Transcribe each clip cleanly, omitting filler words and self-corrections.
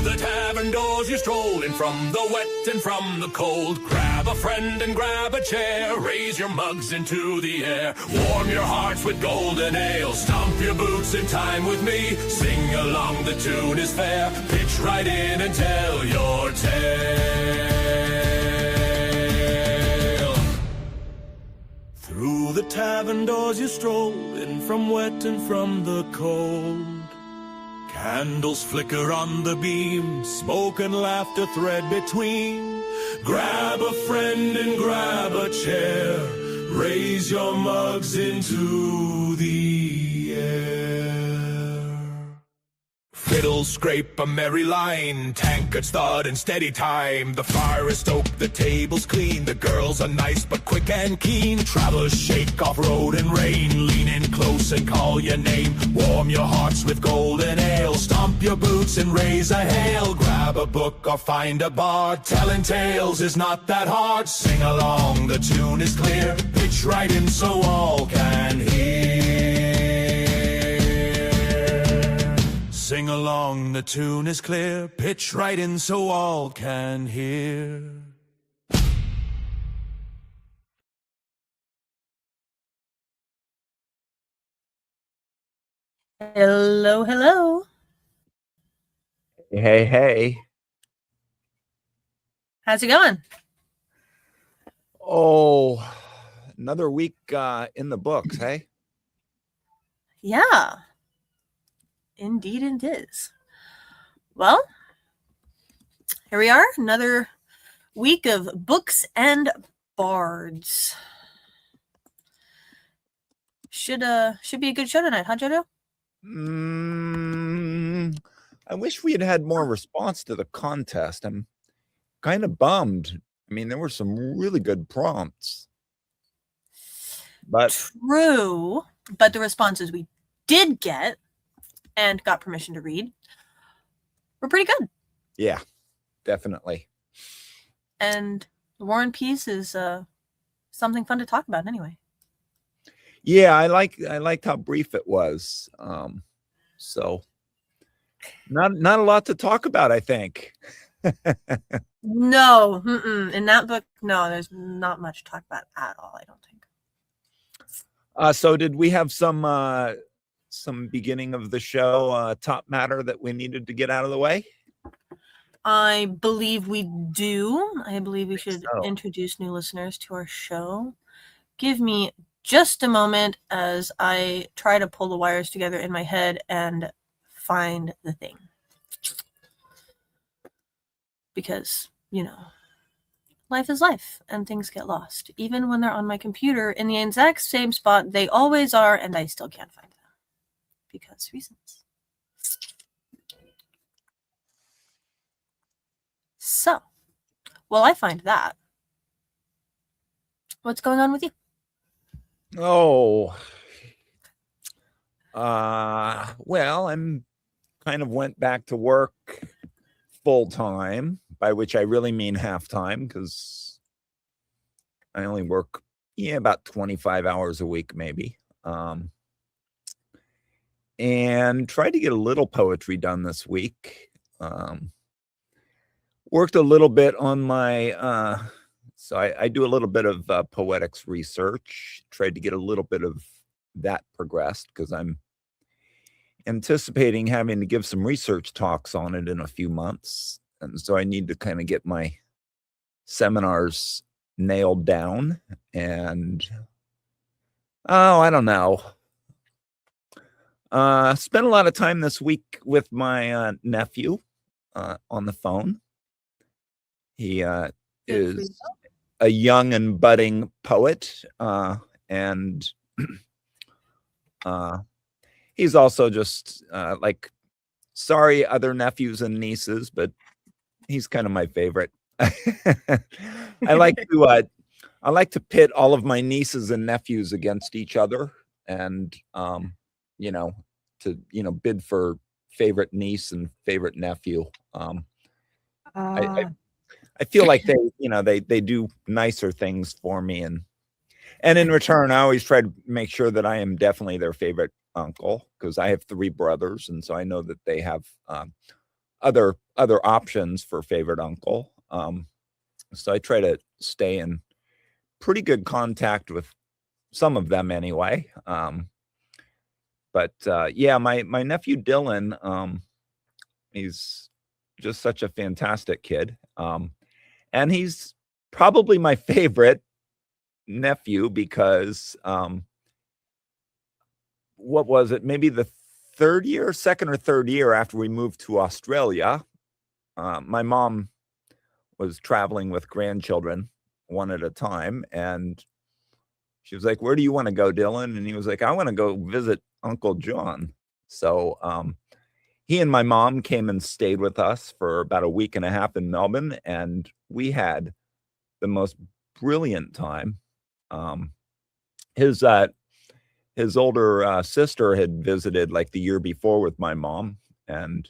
the tavern doors you stroll in, from the wet and from the cold. Grab a friend and grab a chair, raise your mugs into the air. Warm your hearts with golden ale, stomp your boots in time with me. Sing along, the tune is fair, pitch right in and tell your tale. Through the tavern doors you stroll in, from wet and from the cold. Candles flicker on the beam, smoke and laughter thread between. Grab a friend and grab a chair, raise your mugs into the air. Fiddles scrape a merry line, tankards thud in steady time. The fire is stoked, the table's clean, the girls are nice but quick and keen. Travelers shake off road and rain, lean in close and call your name. Warm your hearts with golden ale, stomp your boots and raise a hail. Grab a book or find a bard, telling tales is not that hard. Sing along, the tune is clear, pitch right in so all can hear. Sing along, the tune is clear, pitch right in so all can hear. Hello, hello. Hey, hey. How's it going? Oh, another week in the books, hey? Yeah. Indeed it is. Well, here we are, another week of Books and Bards. Should be a good show tonight, huh, Jojo? I wish we had had more response to the contest. I'm kind of bummed. I mean, there were some really good prompts. But True, but the responses we did get and got permission to read were pretty good. Yeah, definitely. And the War and Peace is something fun to talk about anyway. Yeah, I liked how brief it was. So not a lot to talk about, I think. No, in that book, no, there's not much to talk about at all, I don't think. So did we have some beginning of the show top matter that we needed to get out of the way? I believe we do. I believe we should introduce new listeners to our show. Give me just a moment as I try to pull the wires together in my head and find the thing. Because, life is life and things get lost. Even when they're on my computer in the exact same spot they always are, and I still can't find them. Because reasons. So, while I find that, what's going on with you? Oh, well, I'm kind of went back to work full time, by which I really mean half time, because I only work, about 25 hours a week, maybe. And tried to get a little poetry done this week. Worked a little bit on my, so I do a little bit of poetics research, tried to get a little bit of that progressed, because I'm anticipating having to give some research talks on it in a few months. And so I need to kind of get my seminars nailed down. And, I don't know. Spent a lot of time this week with my nephew on the phone. He is a young and budding poet, and he's also just sorry, other nephews and nieces, but he's kind of my favorite. I like to pit all of my nieces and nephews against each other, and to bid for favorite niece and favorite nephew. I feel like they do nicer things for me, and in return, I always try to make sure that I am definitely their favorite uncle, because I have 3 brothers, and so I know that they have other options for favorite uncle. So I try to stay in pretty good contact with some of them anyway. But yeah, my nephew Dylan, he's just such a fantastic kid. And he's probably my favorite nephew because what was it? Maybe the second or third year after we moved to Australia, my mom was traveling with grandchildren one at a time, and she was like, "Where do you want to go, Dylan?" And he was like, "I want to go visit Uncle John." So he and my mom came and stayed with us for about a week and a half in Melbourne, and we had the most brilliant time. His older sister had visited like the year before with my mom, and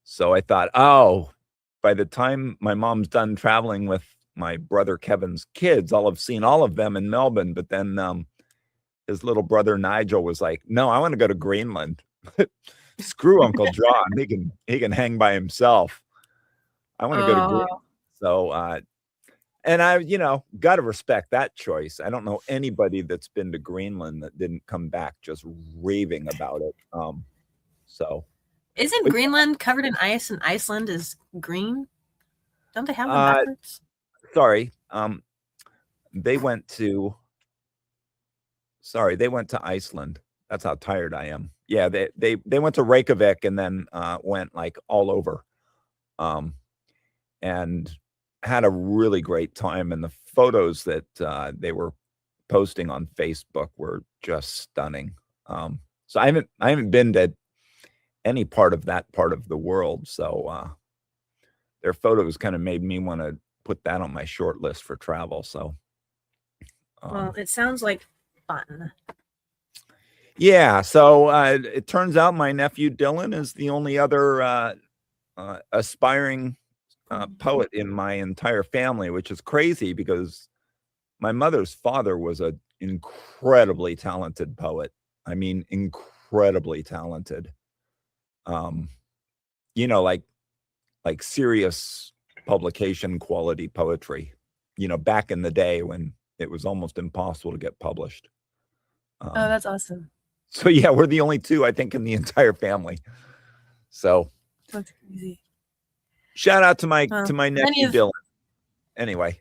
so I thought, oh, by the time my mom's done traveling with my brother Kevin's kids, I'll have seen all of them in Melbourne. But then his little brother Nigel was like, "No, I want to go to Greenland. Screw Uncle John. He can hang by himself. I want to go to Greenland." So and I, got to respect that choice. I don't know anybody that's been to Greenland that didn't come back just raving about it. So isn't Greenland covered in ice and Iceland is green? Don't they have them backwards? Sorry. They went to Iceland. That's how tired I am. Yeah, they went to Reykjavik and then went like all over. And had a really great time, and the photos that they were posting on Facebook were just stunning. So I haven't been to any part of that part of the world, so their photos kind of made me want to put that on my short list for travel. So well, it sounds like fun. Yeah, so it turns out my nephew Dylan is the only other aspiring poet in my entire family, which is crazy because my mother's father was an incredibly talented poet. I mean, incredibly talented. Like serious publication quality poetry, back in the day when it was almost impossible to get published. Oh, that's awesome. So yeah, we're the only two, I think, in the entire family. So that's crazy. Shout out to my nephew Dylan. Anyway.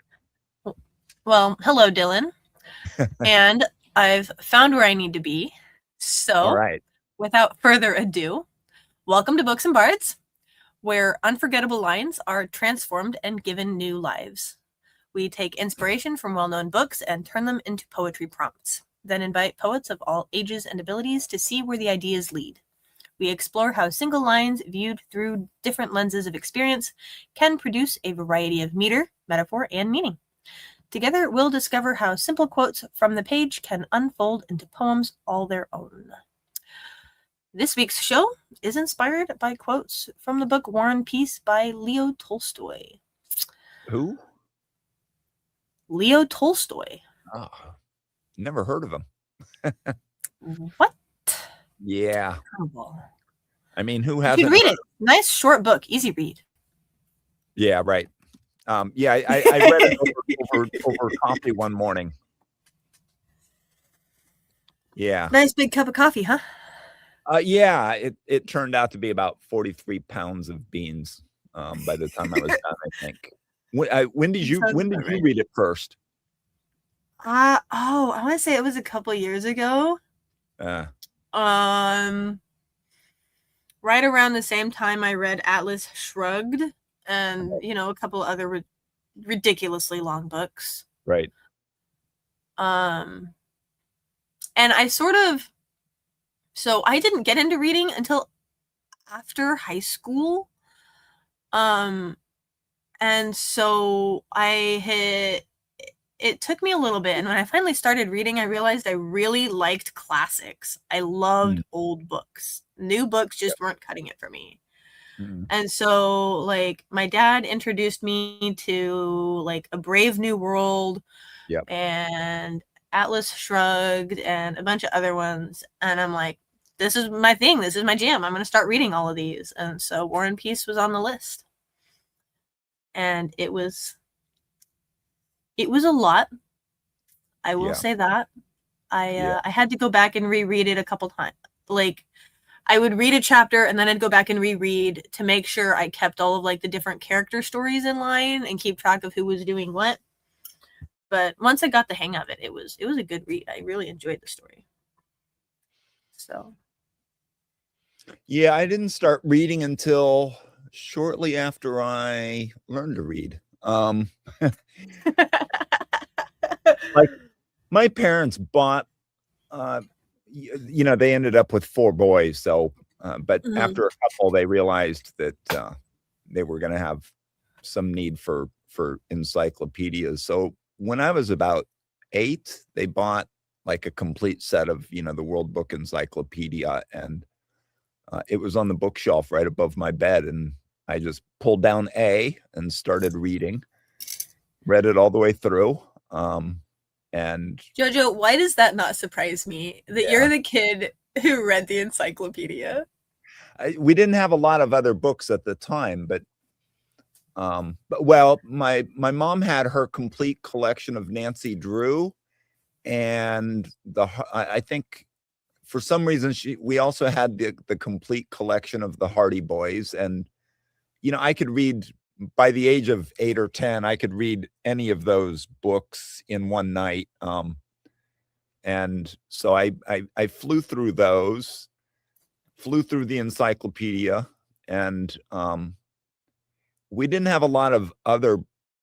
Well, hello, Dylan. And I've found where I need to be. So, all right. Without further ado, welcome to Books and Bards, where unforgettable lines are transformed and given new lives. We take inspiration from well-known books and turn them into poetry prompts, then invite poets of all ages and abilities to see where the ideas lead. We explore how single lines viewed through different lenses of experience can produce a variety of meter, metaphor, and meaning. Together, we'll discover how simple quotes from the page can unfold into poems all their own. This week's show is inspired by quotes from the book War and Peace by Leo Tolstoy. Who? Leo Tolstoy. Oh, never heard of him. What? Yeah. Terrible. I mean, who hasn't? You can read it. Nice short book, easy read. Yeah, right. Yeah, I read it over coffee one morning. Yeah. Nice big cup of coffee, huh? Yeah, it turned out to be about 43 pounds of beans by the time I was done, I think. When did you read it first? I want to say it was a couple years ago. Right around the same time I read Atlas Shrugged and, a couple other ridiculously long books. Right. And I so I didn't get into reading until after high school. And so it took me a little bit. And when I finally started reading, I realized I really liked classics. I loved old books. New books just weren't cutting it for me. And so, like, my dad introduced me to, like, A Brave New World and Atlas Shrugged and a bunch of other ones. And I'm like, this is my thing. This is my jam. I'm going to start reading all of these. And so War and Peace was on the list. And it was a lot. I will say that. I had to go back and reread it a couple times. Like, I would read a chapter and then I'd go back and reread to make sure I kept all of like the different character stories in line and keep track of who was doing what. But once I got the hang of it, it was a good read. I really enjoyed the story. So. Yeah, I didn't start reading until shortly after I learned to read. Like, my parents bought, they ended up with 4 boys. So, but after a couple, they realized that they were going to have some need for encyclopedias. So when I was about 8, they bought like a complete set of, the World Book Encyclopedia, and it was on the bookshelf right above my bed. And I just pulled down A and started reading, read it all the way through. And Jojo, why does that not surprise me that you're the kid who read the encyclopedia? We didn't have a lot of other books at the time, but well, my mom had her complete collection of Nancy Drew, and I think for some reason we also had the complete collection of the Hardy Boys. And I could read, by the age of 8 or 10, I could read any of those books in one night. And so I flew through those, flew through the encyclopedia, and we didn't have a lot of other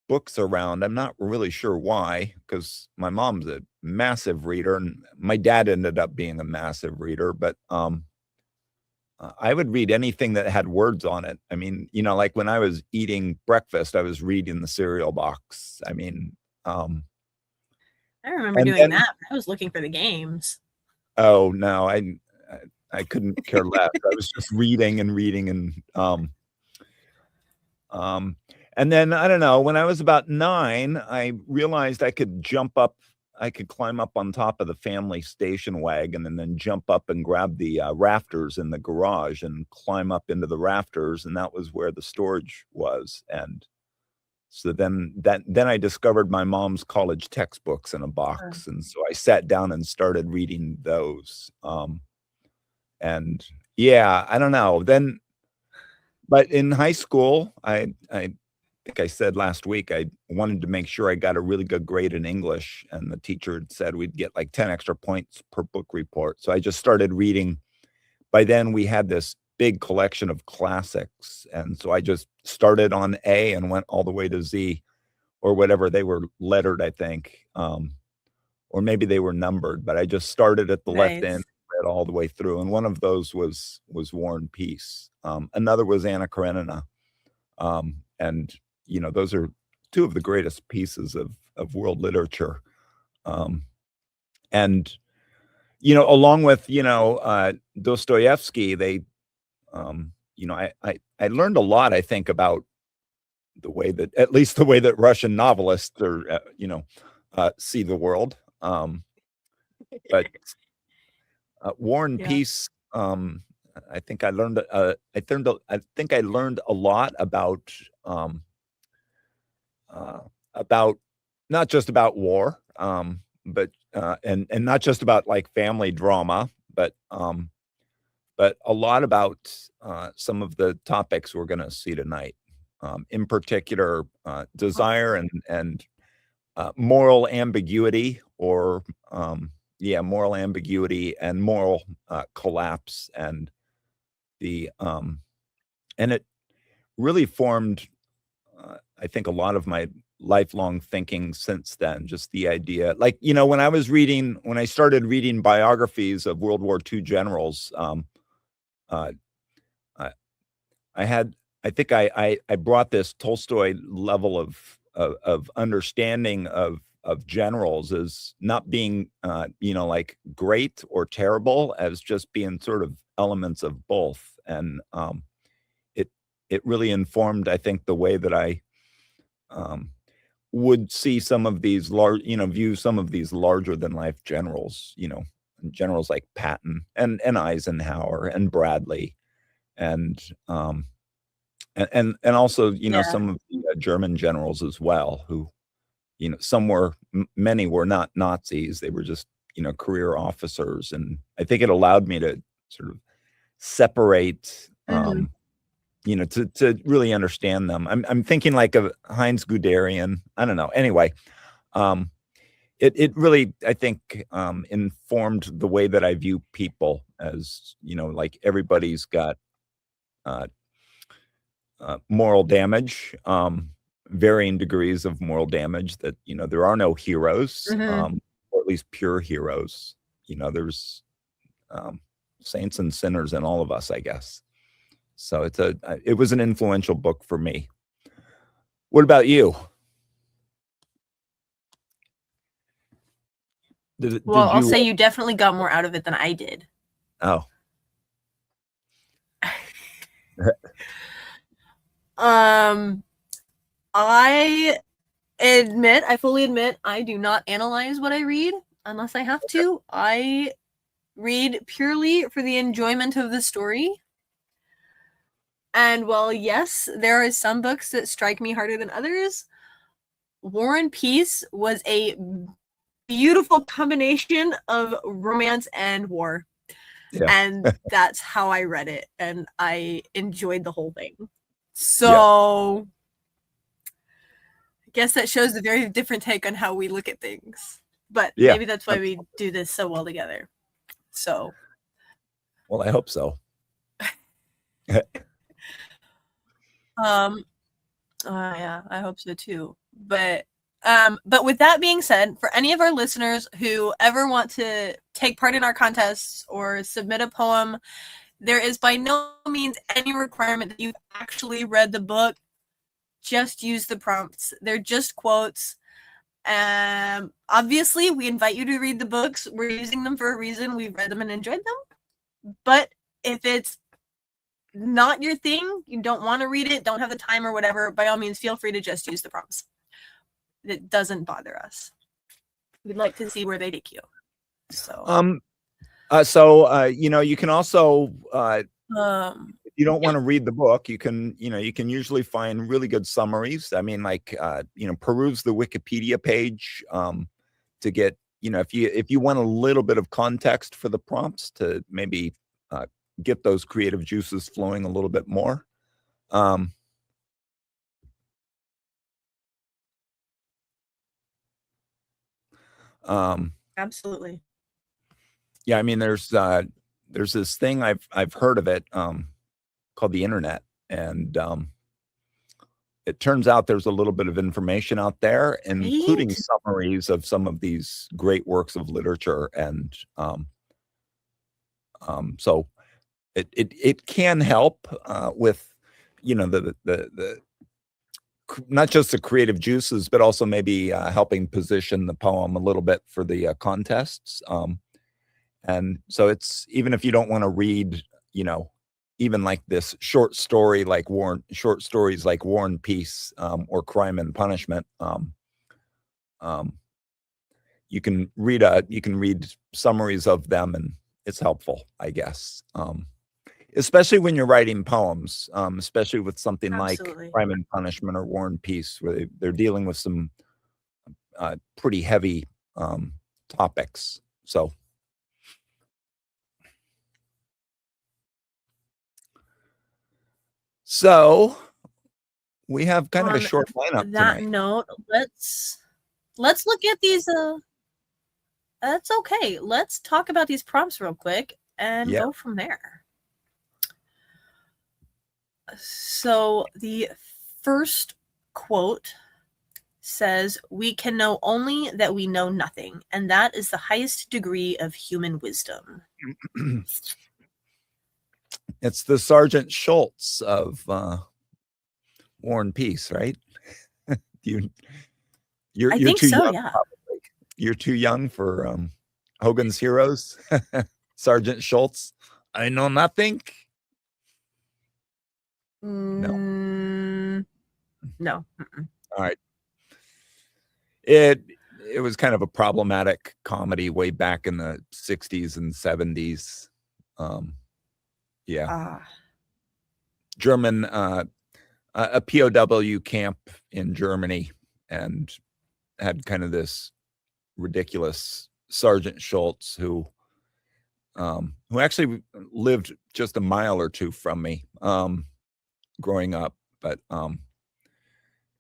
books around. I'm not really sure why, because my mom's a massive reader and my dad ended up being a massive reader, but I would read anything that had words on it. I mean, like when I was eating breakfast, I was reading the cereal box. I mean, I remember doing that. I was looking for the games. Oh no, I couldn't care less. I was just reading and reading, and then I don't know, when I was about 9, I realized I could climb up on top of the family station wagon and then jump up and grab the rafters in the garage and climb up into the rafters. And that was where the storage was. And so then I discovered my mom's college textbooks in a box. And so I sat down and started reading those. And yeah, I don't know. But in high school, I think I said last week, I wanted to make sure I got a really good grade in English, and the teacher said we'd get like 10 extra points per book report. So I just started reading. By then we had this big collection of classics. And so I just started on A and went all the way to Z, or whatever. They were lettered, I think. Or maybe they were numbered, but I just started at the left end, read all the way through. And one of those was War and Peace. Another was Anna Karenina. And those are 2 of the greatest pieces of world literature. And, along with, Dostoevsky, they, I learned a lot, I think, about at least the way that Russian novelists are, see the world. But War and Peace, I think I learned a lot about not just about war, but and not just about like family drama, but a lot about some of the topics we're going to see tonight. In particular, desire and moral ambiguity, or moral ambiguity and moral collapse, and and it really formed, I think, a lot of my lifelong thinking since then. Just the idea, like, when I started reading biographies of World War II generals, I brought this Tolstoy level of understanding of generals as not being, like great or terrible, as just being sort of elements of both. And it really informed, I think, the way that I would see some of these view some of these larger than life generals, generals like Patton and Eisenhower and Bradley, and also, some of the German generals as well, who, many were not Nazis. They were just, career officers. And I think it allowed me to sort of separate, to really understand them. I'm thinking like of Heinz Guderian. I don't know. Anyway, it really, I think, informed the way that I view people as, like everybody's got moral damage, varying degrees of moral damage, that, there are no heroes, or at least pure heroes. There's saints and sinners in all of us, I guess. So it was an influential book for me. What about you? I'll say you definitely got more out of it than I did. Oh. I fully admit, I do not analyze what I read unless I have to. I read purely for the enjoyment of the story. And while, yes, there are some books that strike me harder than others, War and Peace was a beautiful combination of romance and war. Yeah. And that's how I read it, and I enjoyed the whole thing. So I guess that shows a very different take on how we look at things. But maybe that's why we do this so well together. So. Well, I hope so. Yeah, I hope so too. But with that being said, for any of our listeners who ever want to take part in our contests or submit a poem, there is by no means any requirement that you've actually read the book. Just use the prompts. They're just quotes. Obviously, we invite you to read the books. We're using them for a reason. We've read them and enjoyed them. But if it's not your thing, you don't want to read it, don't have the time or whatever, by all means, feel free to just use the prompts. It doesn't bother us. We'd like to see where they take you. So, you can also, if you don't want to read the book, you can usually find really good summaries. I mean, like, peruse the Wikipedia page, to get, if you want a little bit of context for the prompts to maybe, get those creative juices flowing a little bit more. Absolutely. Yeah, I mean, there's this thing I've heard of it, called the internet, and it turns out there's a little bit of information out there, including summaries of some of these great works of literature, and so it can help with, the not just the creative juices, but also maybe helping position the poem a little bit for the contests. And so it's, even if you don't want to read, even like this short stories like War and Peace, or Crime and Punishment, you can read summaries of them, and it's helpful, I guess. Especially when you're writing poems, especially with something Absolutely. Like Crime and Punishment or War and Peace, where they're dealing with some pretty heavy topics. So we have kind of a short lineup that tonight. Note, let's look at these. That's okay. Let's talk about these prompts real quick and go from there. So the first quote says, "We can know only that we know nothing, and that is the highest degree of human wisdom." It's the Sergeant Schultz of War and Peace, right? You're I think too so, young, yeah. probably. You're too young for Hogan's Heroes. Sergeant Schultz, I know nothing. No. No. All right. It it was kind of a problematic comedy way back in the 60s and 70s. German, a POW camp in Germany, and had kind of this ridiculous Sergeant Schultz who actually lived just a mile or two from me growing up, but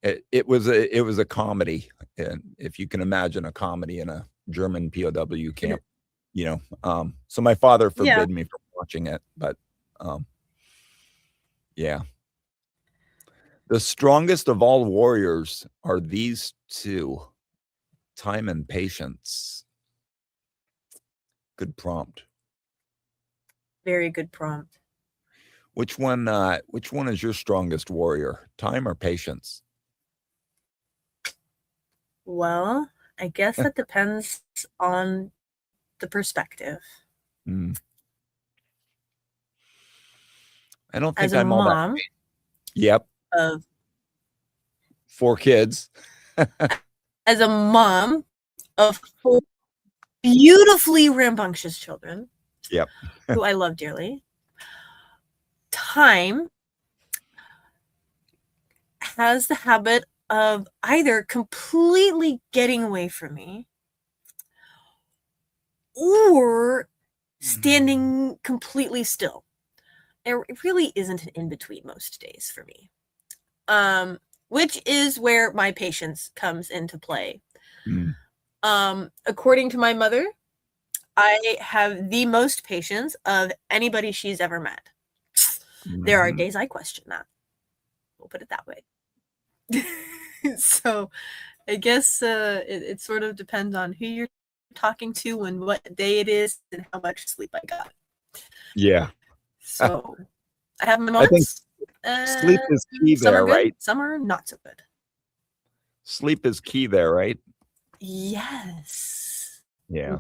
it was a comedy, and if you can imagine a comedy in a German POW camp, so my father forbid me from watching it, but yeah. The strongest of all warriors are these two: time and patience. Good prompt. Very good prompt. Which one is your strongest warrior? Time or patience? Well, I guess that depends on the perspective. I don't think I'm all that. Yep. Of 4 kids. As a mom of 4 beautifully rambunctious children. Yep. Who I love dearly. Time has the habit of either completely getting away from me or standing completely still. There really isn't an in-between most days for me. Which is where my patience comes into play. According to my mother, I have the most patience of anybody she's ever met. There are days I question that. We'll put it that way. So I guess it sort of depends on who you're talking to and what day it is and how much sleep I got. Yeah. So I have my moments. Sleep is key there, right? Some are not so good. Sleep is key there, right? Yes. Yeah.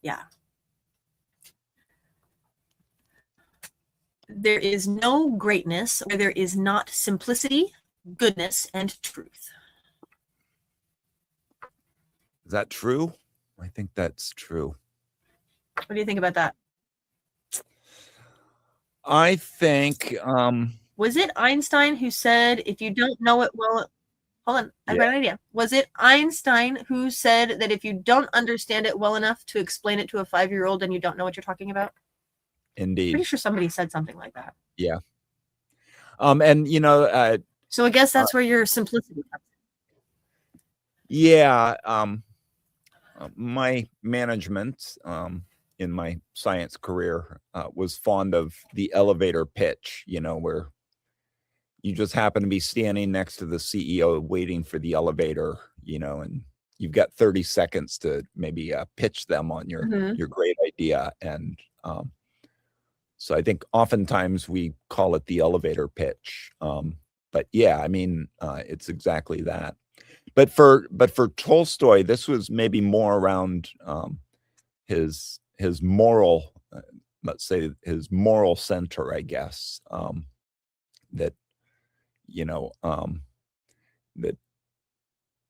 Yeah. There is no greatness where there is not simplicity, goodness, and truth. Is that true? I think that's true. What do you think about that? I think was it Einstein who said if you don't know it well, hold on, I've got an idea. Was it Einstein who said that if you don't understand it well enough to explain it to a 5-year-old, then you don't know what you're talking about? Indeed. Pretty sure somebody said something like that. Yeah. And so I guess that's where your simplicity comes in. Yeah. My management in my science career was fond of the elevator pitch, where you just happen to be standing next to the CEO waiting for the elevator, and you've got 30 seconds to maybe pitch them on your great idea. And so I think oftentimes we call it the elevator pitch. But yeah, I mean, it's exactly that. But for Tolstoy, this was maybe more around his moral, let's say his moral center, I guess, that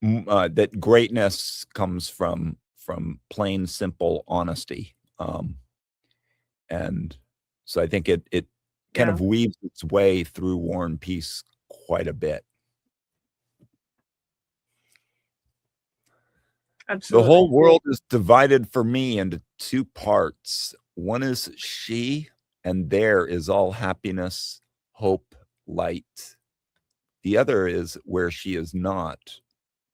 that greatness comes from plain simple honesty, and so I think it kind of weaves its way through War and Peace quite a bit. Absolutely. The whole world is divided for me into 2 parts. One is she, and there is all happiness, hope, light. The other is where she is not,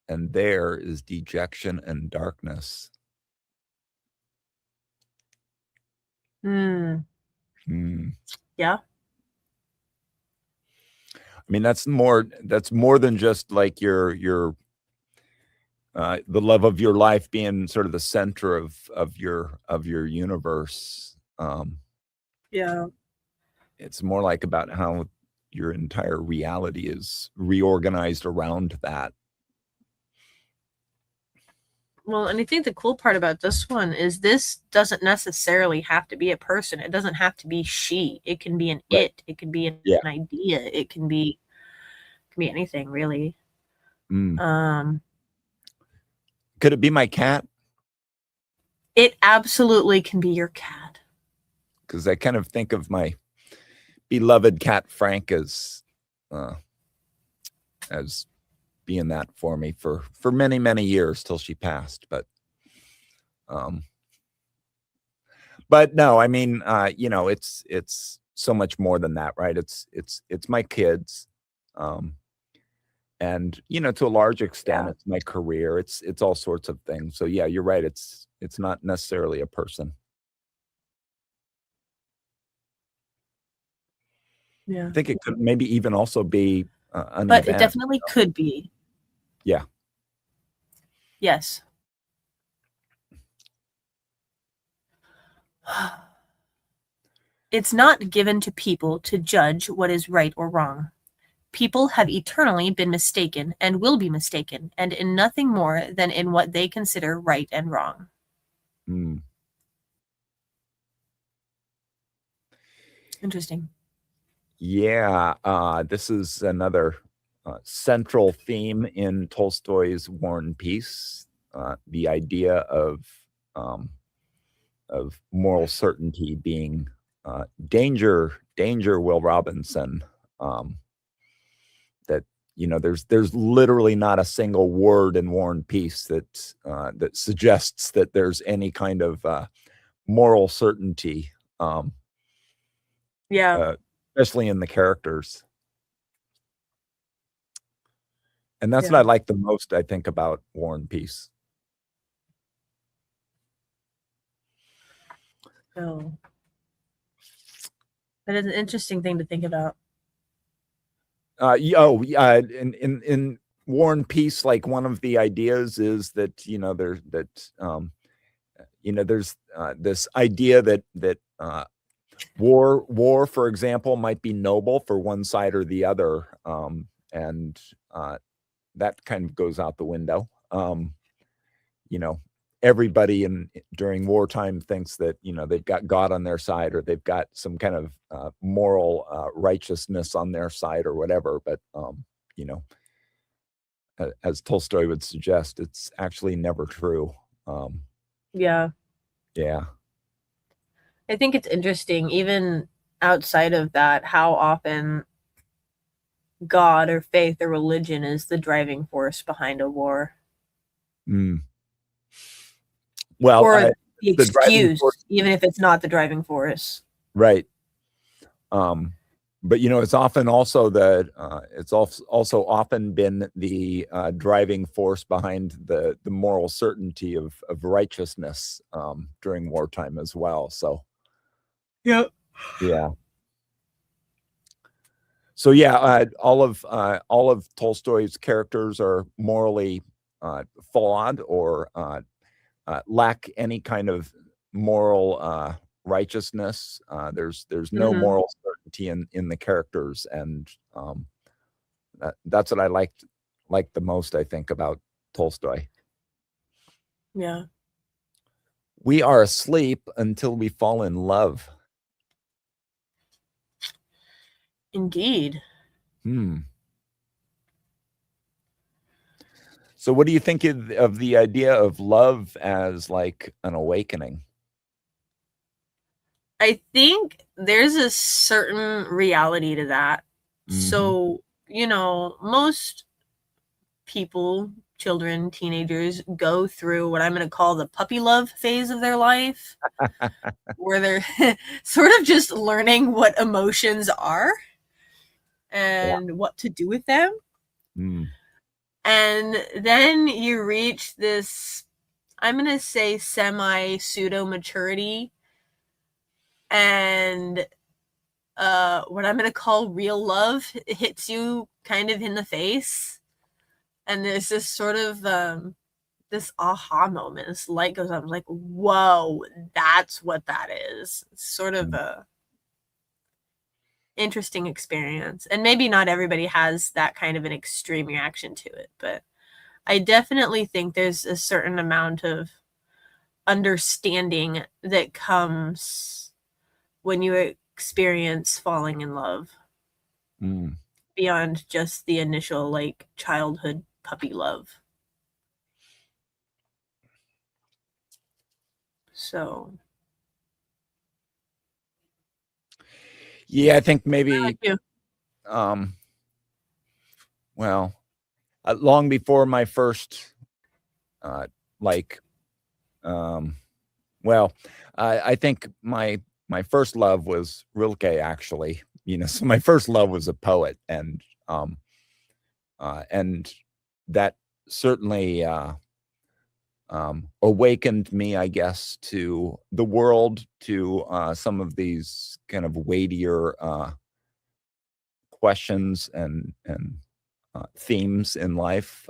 and there is dejection and darkness. Yeah. I mean, that's more than just like your the love of your life being sort of the center of your universe. Yeah. It's more like about how your entire reality is reorganized around that. Well, and I think the cool part about this one is this doesn't necessarily have to be a person. It doesn't have to be she. It can be an it. It can be an idea. It can be anything, really. Could it be my cat? It absolutely can be your cat. Because I kind of think of my beloved cat Frank as being that for me for many, many years till she passed. But no, I mean, it's so much more than that, right? It's my kids. And to a large extent, it's my career. It's all sorts of things. So yeah, you're right. It's not necessarily a person. Yeah. I think it could maybe even also be an but event. It definitely could be. Yeah. Yes. It's not given to people to judge what is right or wrong. People have eternally been mistaken and will be mistaken, and in nothing more than in what they consider right and wrong. Interesting. Yeah, this is another central theme in Tolstoy's War and Peace, the idea of moral certainty being danger, Will Robinson. That there's literally not a single word in War and Peace that suggests that there's any kind of moral certainty. Especially in the characters. And that's what I like the most, I think, about War and Peace. Oh. That is an interesting thing to think about. In War and Peace, like one of the ideas is that there's this idea that war, for example, might be noble for one side or the other, and that kind of goes out the window. Everybody during wartime thinks that they've got God on their side, or they've got some kind of moral righteousness on their side, or whatever. But as Tolstoy would suggest, it's actually never true. Yeah. I think it's interesting, even outside of that, how often God or faith or religion is the driving force behind a war. Well, or the excuse, even if it's not the driving force. Right. But it's often also it's also often been the driving force behind the moral certainty of righteousness during wartime as well. So yeah. So yeah, all of Tolstoy's characters are morally flawed or lack any kind of moral righteousness. There's no moral certainty in the characters, and that's what I like the most, I think, about Tolstoy. Yeah. We are asleep until we fall in love. Indeed. So what do you think of the idea of love as like an awakening? I think there's a certain reality to that. So, most people, children, teenagers, go through what I'm going to call the puppy love phase of their life, where they're sort of just learning what emotions are and what to do with them. And then you reach this, I'm going to say, semi-pseudo maturity, and what I'm going to call real love hits you kind of in the face. And there's this sort of this aha moment. This light goes up. I'm like, whoa, that's what that is. It's sort of a interesting experience. And maybe not everybody has that kind of an extreme reaction to it, but I definitely think there's a certain amount of understanding that comes when you experience falling in love beyond just the initial like childhood puppy love. So yeah, I think maybe you? Well, long before my first like well, I think my first love was Rilke, actually. So my first love was a poet, and that certainly awakened me, I guess, to the world, to some of these kind of weightier questions and themes in life.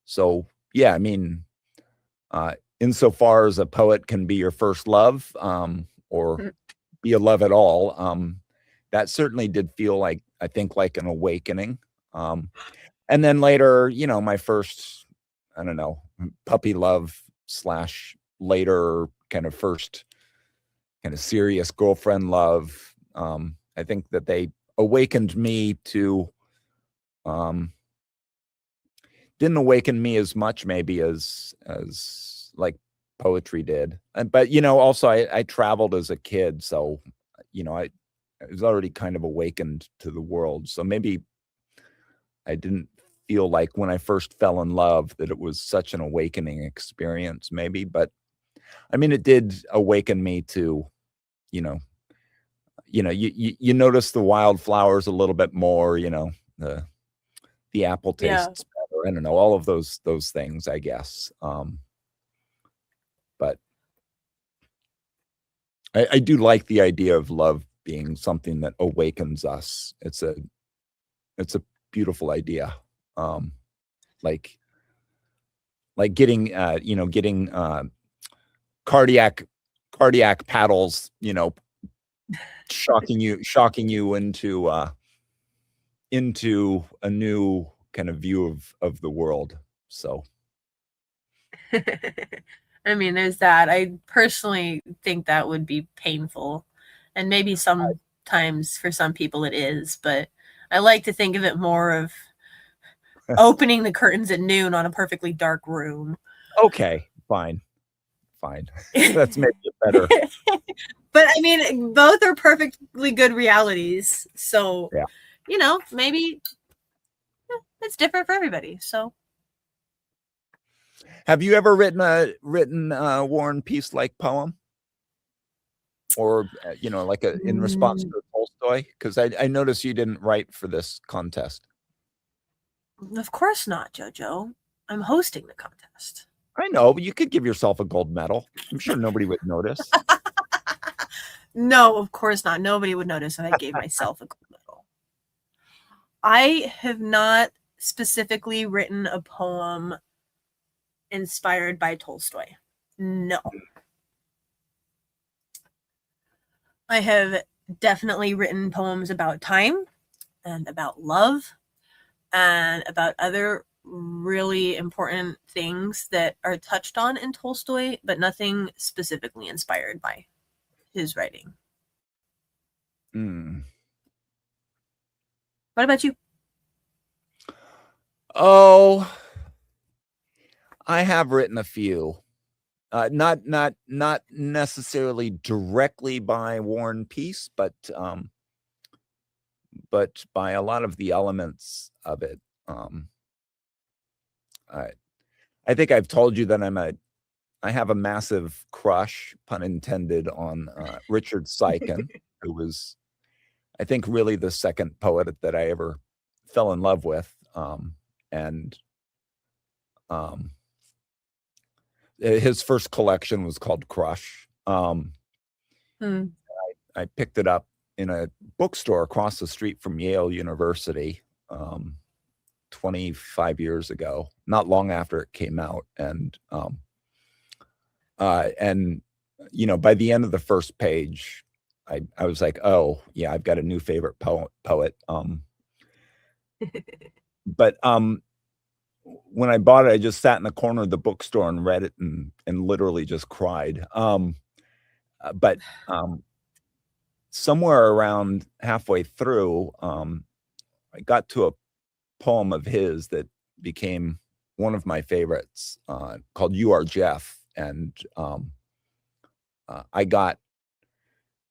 So yeah, I mean, insofar as a poet can be your first love, or be a love at all, that certainly did feel like, I think, like an awakening. And then later, my first, I don't know, puppy love slash later kind of first kind of serious girlfriend love. I think that they awakened me to, didn't awaken me as much maybe as like poetry did. But also I traveled as a kid, so I was already kind of awakened to the world. So maybe I didn't feel like when I first fell in love that it was such an awakening experience, maybe. But I mean, it did awaken me to, you know, you notice the wildflowers a little bit more, the apple tastes better. I don't know, all of those things, I guess. But I do like the idea of love being something that awakens us. It's a beautiful idea. Like getting cardiac paddles, shocking you into a new kind of view of the world. So I mean, there's that. I personally think that would be painful, and maybe sometimes for some people it is, but I like to think of it more of opening the curtains at noon on a perfectly dark room. Okay, fine. That's maybe better. But I mean, both are perfectly good realities. So, yeah. Maybe it's different for everybody. So, have you ever written a War and Peace like poem? Or, like in response to Tolstoy? Because I noticed you didn't write for this contest. Of course not, Jojo. I'm hosting the contest. I know, but you could give yourself a gold medal. I'm sure nobody would notice. No, of course not. Nobody would notice if I gave myself a gold medal. I have not specifically written a poem inspired by Tolstoy. No. I have definitely written poems about time and about love and about other really important things that are touched on in Tolstoy, but nothing specifically inspired by his writing. What about you? Oh, I have written a few. Not necessarily directly by War and Peace, but by a lot of the elements of it. I think I've told you that I have a massive crush, pun intended, on Richard Sykin, who was, I think, really the second poet that I ever fell in love with. And his first collection was called Crush. I picked it up in a bookstore across the street from Yale University 25 years ago, not long after it came out. And by the end of the first page, I was like, oh yeah, I've got a new favorite poet. But when I bought it, I just sat in the corner of the bookstore and read it and literally just cried. But somewhere around halfway through, I got to a poem of his that became one of my favorites, called "You Are Jeff," and I got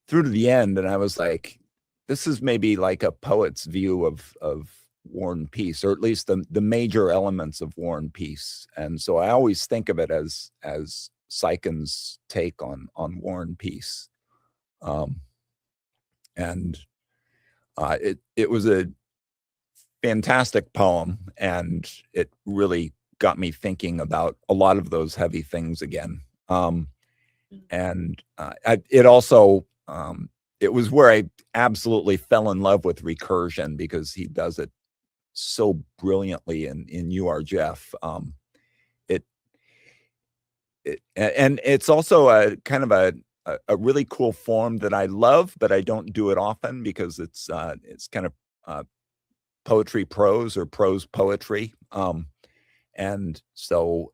through to the end, and I was like, this is maybe like a poet's view of War and Peace, or at least the major elements of War and Peace. And so I always think of it as Syken's take on War and Peace. And it was a fantastic poem, and it really got me thinking about a lot of those heavy things again. And it also it was where I absolutely fell in love with recursion, because he does it so brilliantly in You Are Jeff. And it's also a kind of a really cool form that I love, but I don't do it often, because it's kind of poetry prose, or prose poetry. And so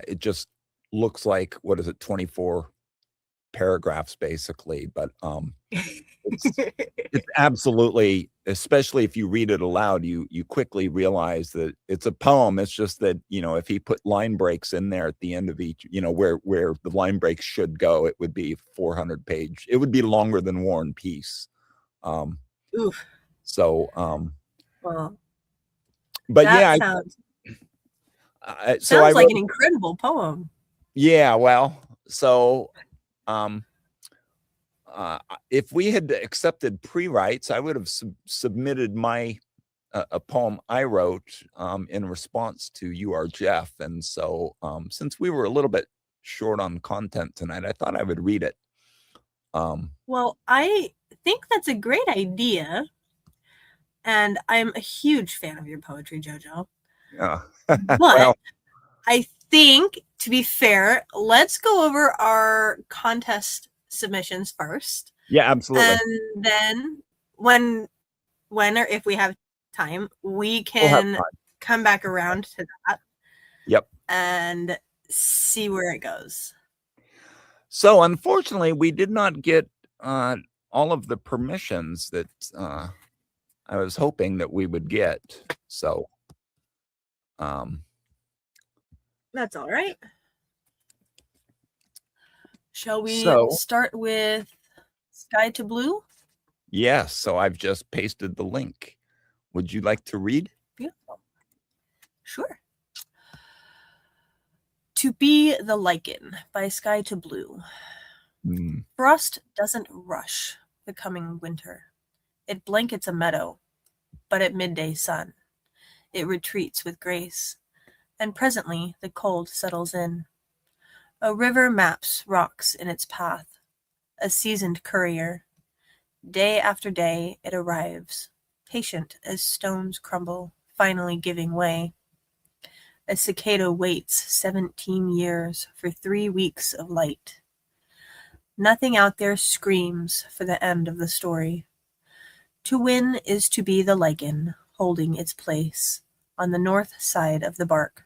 it just looks like, what is it, 24 paragraphs basically, but it's absolutely, especially if you read it aloud, you quickly realize that it's a poem. It's just that, if he put line breaks in there at the end of each, where the line breaks should go, it would be 400 page. It would be longer than War and Peace. Oof. So well, but yeah, sounds so like an incredible poem. Yeah, well, so if we had accepted pre-writes, I would have submitted my a poem I wrote in response to You Are Jeff. And so since we were a little bit short on content tonight, I thought I would read it. Well, I think that's a great idea. And I'm a huge fan of your poetry, Jojo. Yeah. But well, I think, to be fair, let's go over our contest submissions first. Yeah, absolutely. And then when or if we have time, we can come back around to that. Yep. And see where it goes. So unfortunately, we did not get all of the permissions that I was hoping that we would get. So that's all right. Shall we start with Sky to Blue? Yes. So I've just pasted the link. Would you like to read? Beautiful. Sure. To Be the Lichen by Sky to Blue. Frost doesn't rush the coming winter. It blankets a meadow, but at midday sun, it retreats with grace, and presently the cold settles in. A river maps rocks in its path, a seasoned courier. Day after day it arrives, patient as stones crumble, finally giving way. A cicada waits 17 years for 3 weeks of light. Nothing out there screams for the end of the story. To win is to be the lichen, holding its place on the north side of the bark.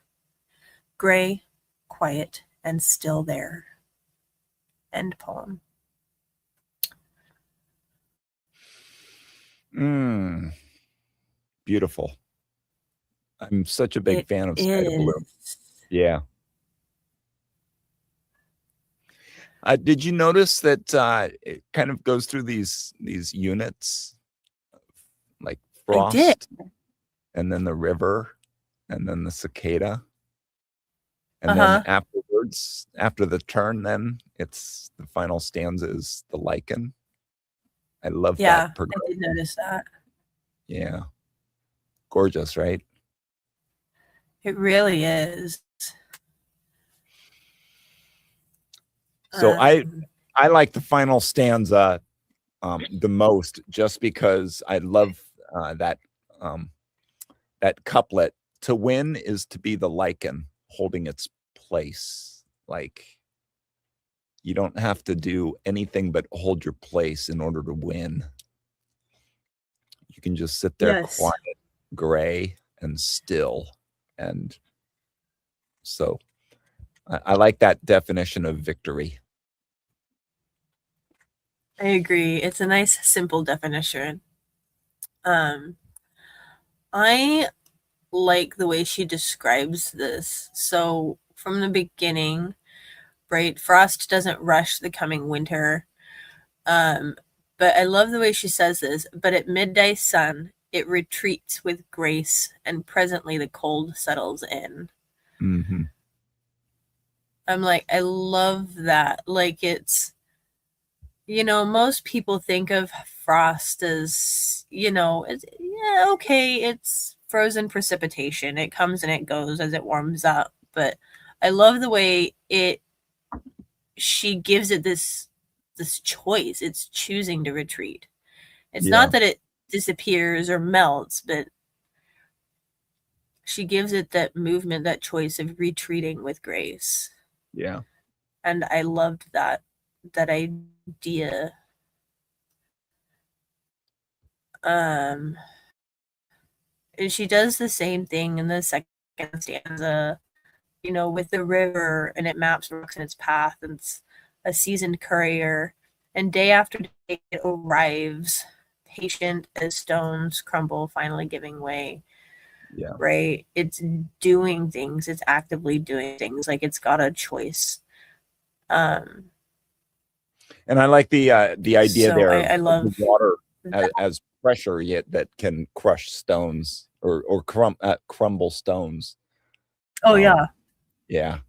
Gray, quiet, and still there. End poem. Beautiful. I'm such a big fan of Sky to Blue. Yeah. Did you notice that it kind of goes through these units, like frost, I did. And then the river, and then the cicada, and then afterwards, after the turn, then it's the final stanza is the lichen. I love that progression. I did notice that. Yeah, gorgeous, right? It really is. So I like the final stanza the most, just because I love that couplet. To win is to be the lichen, holding its place. Like, you don't have to do anything but hold your place in order to win. You can just sit there quiet, gray, and still. And so I like that definition of victory. I agree. It's a nice, simple definition. I like the way she describes this. So from the beginning, right? Frost doesn't rush the coming winter. But I love the way she says this. But at midday sun, it retreats with grace, and presently the cold settles in. Mm-hmm. I'm like, I love that. Like, it's, most people think of frost as, it's, yeah, okay, it's frozen precipitation. It comes and it goes as it warms up. But I love the way she gives it this choice. It's choosing to retreat. It's not that it disappears or melts, but she gives it that movement, that choice of retreating with grace. Yeah. And I loved that idea. And she does the same thing in the second stanza, with the river, and it maps rocks in its path, and it's a seasoned courier, and day after day it arrives, patient as stones crumble, finally giving way. Yeah. Right? It's doing things. It's actively doing things. Like, it's got a choice. And I like the idea there I love of the water as pressure, yet that can crush stones or crumble stones. Oh, yeah. Yeah.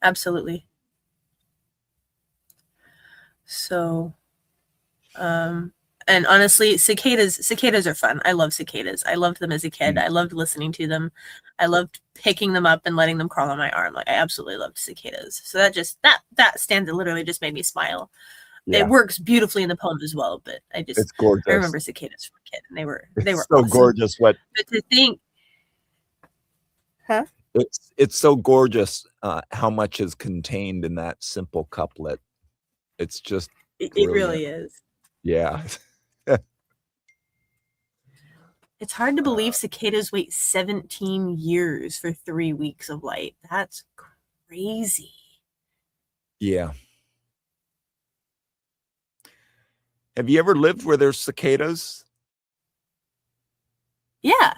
Absolutely. So, and honestly, cicadas are fun. I love cicadas. I loved them as a kid. I loved listening to them. I loved picking them up and letting them crawl on my arm. Like, I absolutely loved cicadas. So that stanza literally just made me smile. Yeah. It works beautifully in the poem as well, but it's gorgeous. I remember cicadas from a kid, and they were so awesome. Gorgeous. But to think, huh? It's so gorgeous how much is contained in that simple couplet. It's just it really is. Yeah. It's hard to believe cicadas wait 17 years for 3 weeks of light. That's crazy. Yeah. Have you ever lived where there's cicadas? Yeah.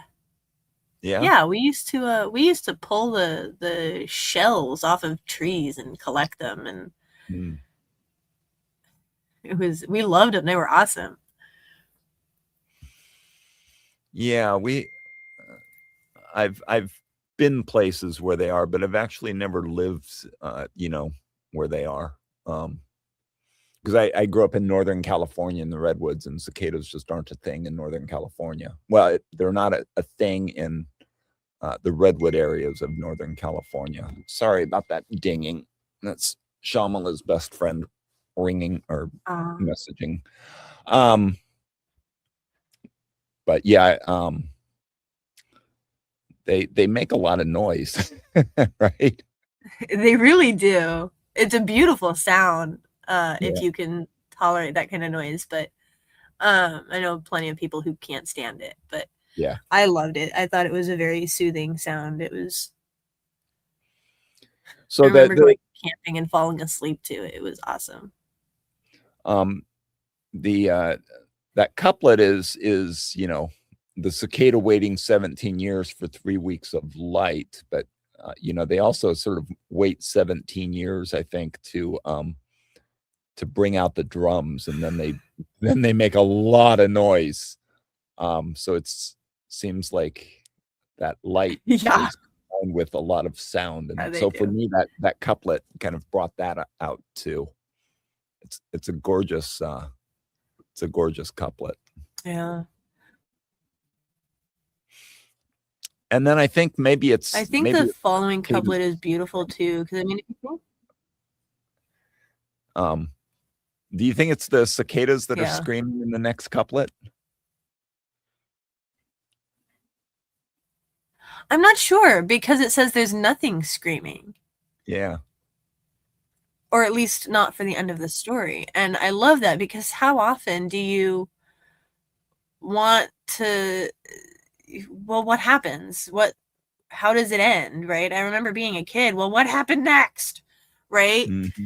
Yeah. Yeah, we used to pull the shells off of trees and collect them, and we loved them. They were awesome. Yeah, I've been places where they are, but I've actually never lived where they are. Because I grew up in Northern California in the redwoods, and cicadas just aren't a thing in Northern California. Well, they're not a thing in the redwood areas of Northern California. Sorry about that dinging. That's Shamala's best friend ringing or messaging. But yeah, they make a lot of noise, right? They really do. It's a beautiful sound, if you can tolerate that kind of noise. But I know plenty of people who can't stand it. But yeah, I loved it. I thought it was a very soothing sound. It was. So I remember going camping and falling asleep to it. It was awesome. That couplet is the cicada waiting 17 years for 3 weeks of light, but they also sort of wait 17 years, I think, to bring out the drums, and then they make a lot of noise. So it seems like that light is combined with a lot of sound, and so for me that couplet kind of brought that out too. It's a gorgeous couplet. Yeah. And then I think maybe the following couplet is beautiful too, because I mean, do you think it's the cicadas that are screaming in the next couplet? I'm not sure, because it says there's nothing screaming. Yeah. Or at least not for the end of the story. And I love that, because how often do you want to, well, what happens? How does it end, right? I remember being a kid. Well, what happened next? Right? Mm-hmm.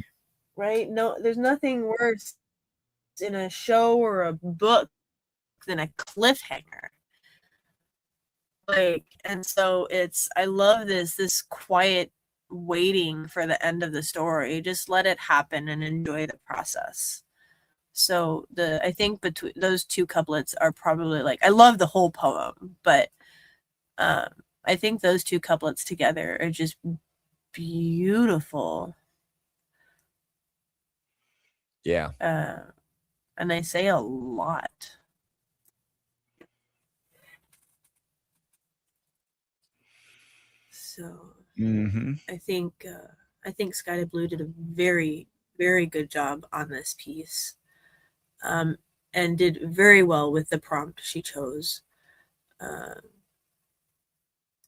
Right? No, there's nothing worse in a show or a book than a cliffhanger. Like, and so I love this quiet waiting for the end of the story. Just let it happen and enjoy the process. So I think between those two couplets are probably like, I love the whole poem, but I think those two couplets together are just beautiful. Yeah. And they say a lot. So I think Sky to Blue did a very, very good job on this piece, and did very well with the prompt she chose.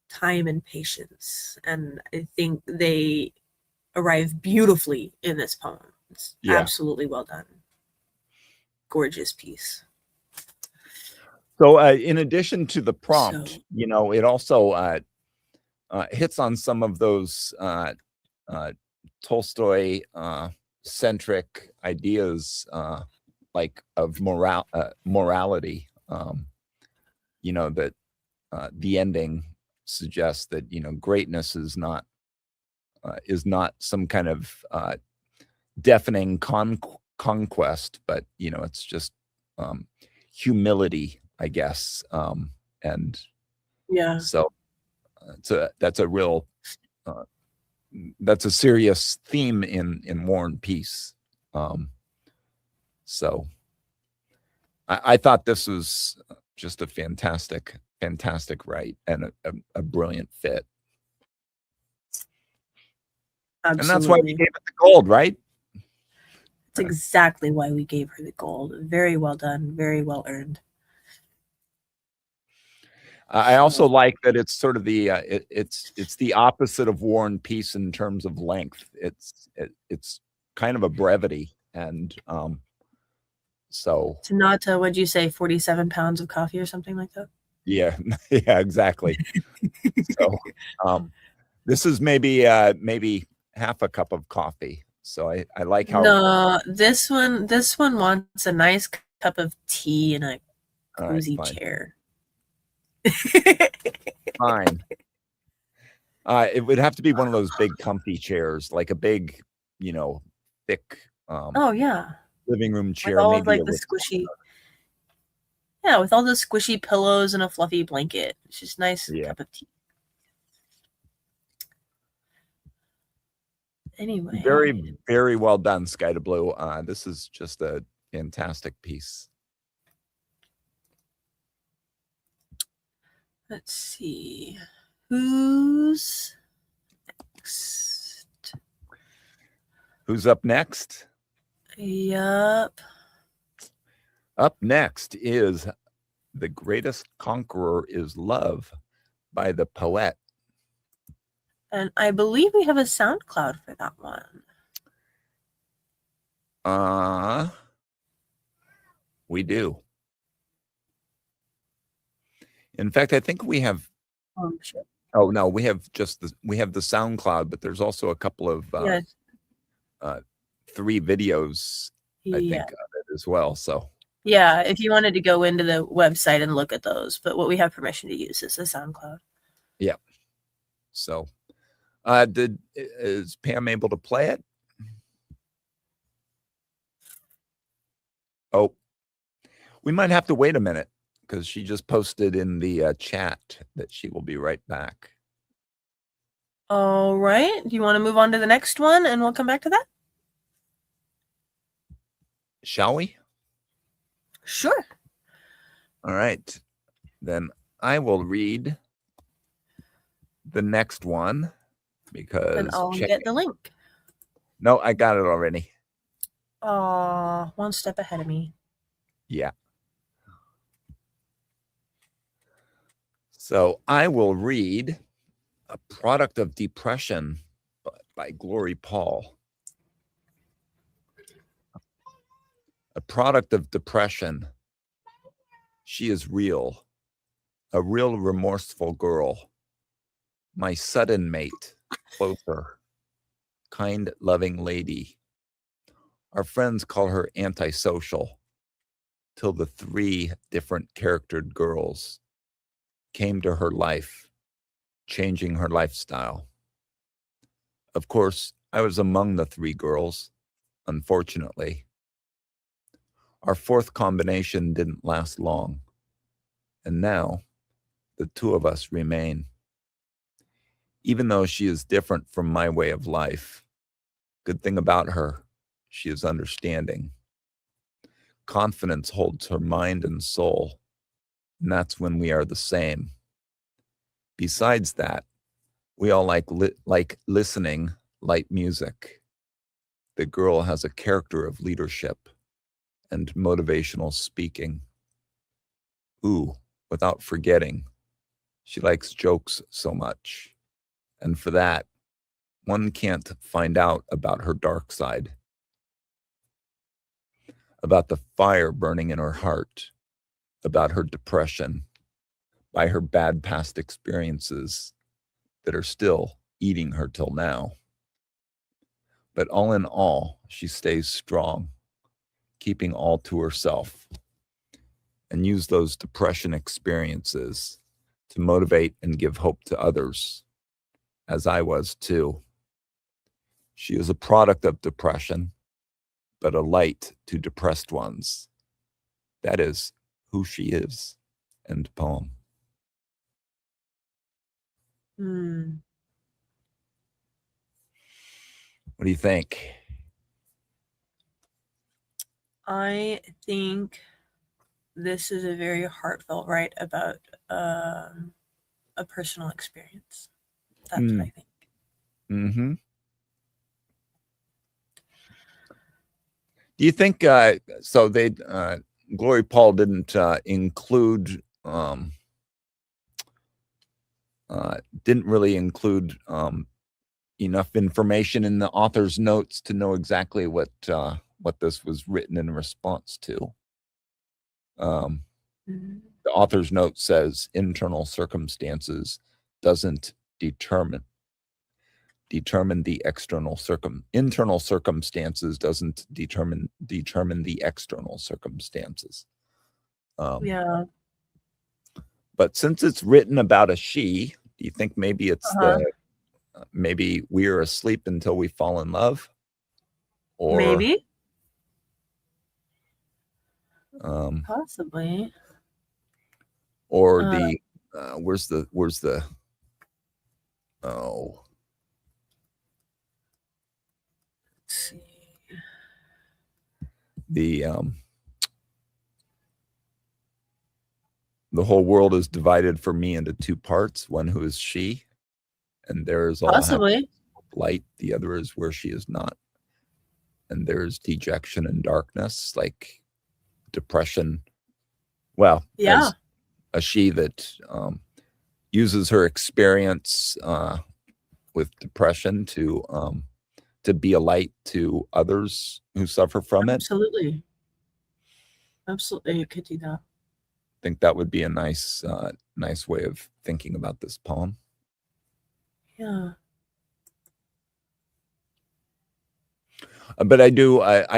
Time and patience, and I think they arrive beautifully in this poem. It's absolutely well done. Gorgeous piece. So in addition to the prompt, you know, it also hits on some of those Tolstoy centric ideas, like of morality. You know, that the ending suggests that, you know, greatness is not some kind of deafening conquest, but, you know, it's just humility, I guess. And so that's a real that's a serious theme in War and Peace. So I thought this was just a fantastic write and a brilliant fit. Absolutely. And that's why we gave it the gold, right? That's exactly why we gave her the gold. Very well done. Very well earned. I also like that it's sort of the it's the opposite of War and Peace in terms of length. It's kind of a brevity, and so it's not what'd you say, 47 pounds of coffee or something like that? Yeah, yeah, exactly. So this is maybe half a cup of coffee. So I like how this one wants a nice cup of tea in a cozy chair. Fine. It would have to be one of those big comfy chairs, like a big, you know, thick living room chair. With all of, like, the squishy with all the squishy pillows and a fluffy blanket. It's just nice cup of tea. Anyway. Very, very well done, Sky to Blue. This is just a fantastic piece. Let's see. Who's next? Who's up next? Yup. Up next is The Greatest Conqueror is Love by the poet. And I believe we have a SoundCloud for that one. We do. In fact, I think we have. Oh, shit. Oh no, we have the SoundCloud, but there's also a couple of 3 videos, I think, of it as well. So yeah, if you wanted to go into the website and look at those, but what we have permission to use is the SoundCloud. Yeah. So, is Pam able to play it? Oh, we might have to wait a minute because she just posted in the chat that she will be right back. All right. Do you want to move on to the next one and we'll come back to that? Shall we? Sure. All right. Then I will read the next one because... And I'll get the link. No, I got it already. Aw, one step ahead of me. Yeah. So I will read A Product of Depression by Glory Paul. A product of depression. She is real, a real remorseful girl. My sudden mate, closer, kind, loving lady. Our friends call her antisocial, till the 3 different charactered girls came to her life, changing her lifestyle. Of course, I was among the 3 girls, unfortunately. Our 4th combination didn't last long, and now the 2 of us remain. Even though she is different from my way of life, good thing about her, she is understanding. Confidence holds her mind and soul, and that's when we are the same. Besides that, we all like listening light music. The girl has a character of leadership and motivational speaking. Ooh, without forgetting, she likes jokes so much. And for that, one can't find out about her dark side, about the fire burning in her heart, about her depression, by her bad past experiences that are still eating her till now. But all in all, she stays strong, keeping all to herself, and use those depression experiences to motivate and give hope to others, as I was too. She is a product of depression, but a light to depressed ones. That is who she is. End poem. What do you think? I think this is a very heartfelt write about a personal experience. That's what I think. Mm-hmm. Do you think so? They Glory Paul didn't didn't really include enough information in the author's notes to know exactly what this was written in response to. The author's note says internal circumstances doesn't determine the external internal circumstances doesn't determine the external circumstances. Yeah. But since it's written about a she, do you think maybe it's maybe we're asleep until we fall in love? Or maybe. Possibly. Or the where's the oh, let's see. The whole world is divided for me into 2 parts, one who is she, and there is all Possibly. light, the other is where she is not. And there's dejection and darkness, like depression. Well, Yeah. as a she that uses her experience with depression to be a light to others who suffer from it. Absolutely. Absolutely, you could do that. I think that would be a nice way of thinking about this poem. Yeah. But I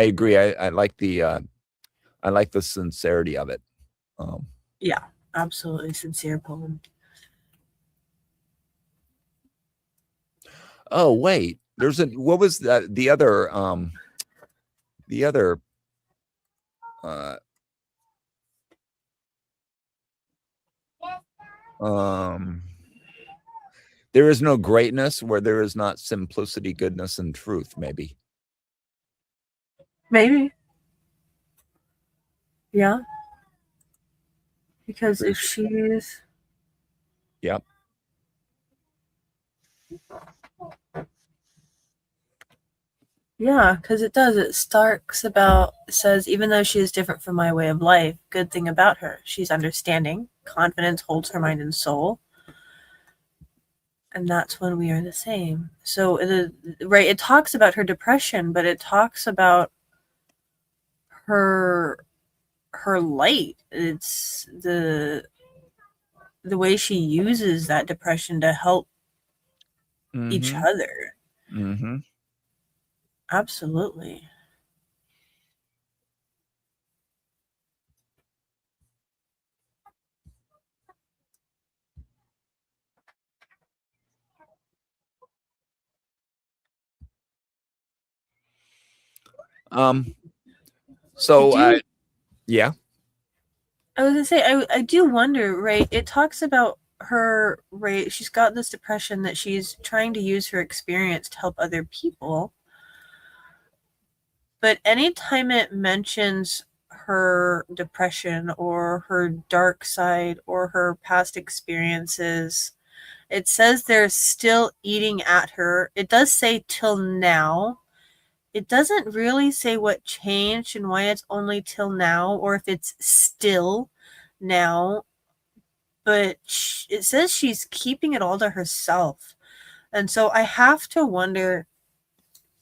agree. I like the sincerity of it. Yeah, absolutely sincere poem. Oh wait, there's what was that? The other there is no greatness where there is not simplicity, goodness, and truth. Maybe. Yeah. Because if she's Yep. Yeah, because it does. It says, even though she is different from my way of life, good thing about her, she's understanding. Confidence holds her mind and soul. And that's when we are the same. So, it talks about her depression, but it talks about her light. It's the way she uses that depression to help each other. Mm-hmm. Absolutely. So yeah. I was gonna say, I do wonder, right? It talks about her, right? She's got this depression that she's trying to use her experience to help other people. But anytime it mentions her depression or her dark side or her past experiences, it says they're still eating at her. It does say till now. It doesn't really say what changed and why it's only till now or if it's still now. But it says she's keeping it all to herself. And so I have to wonder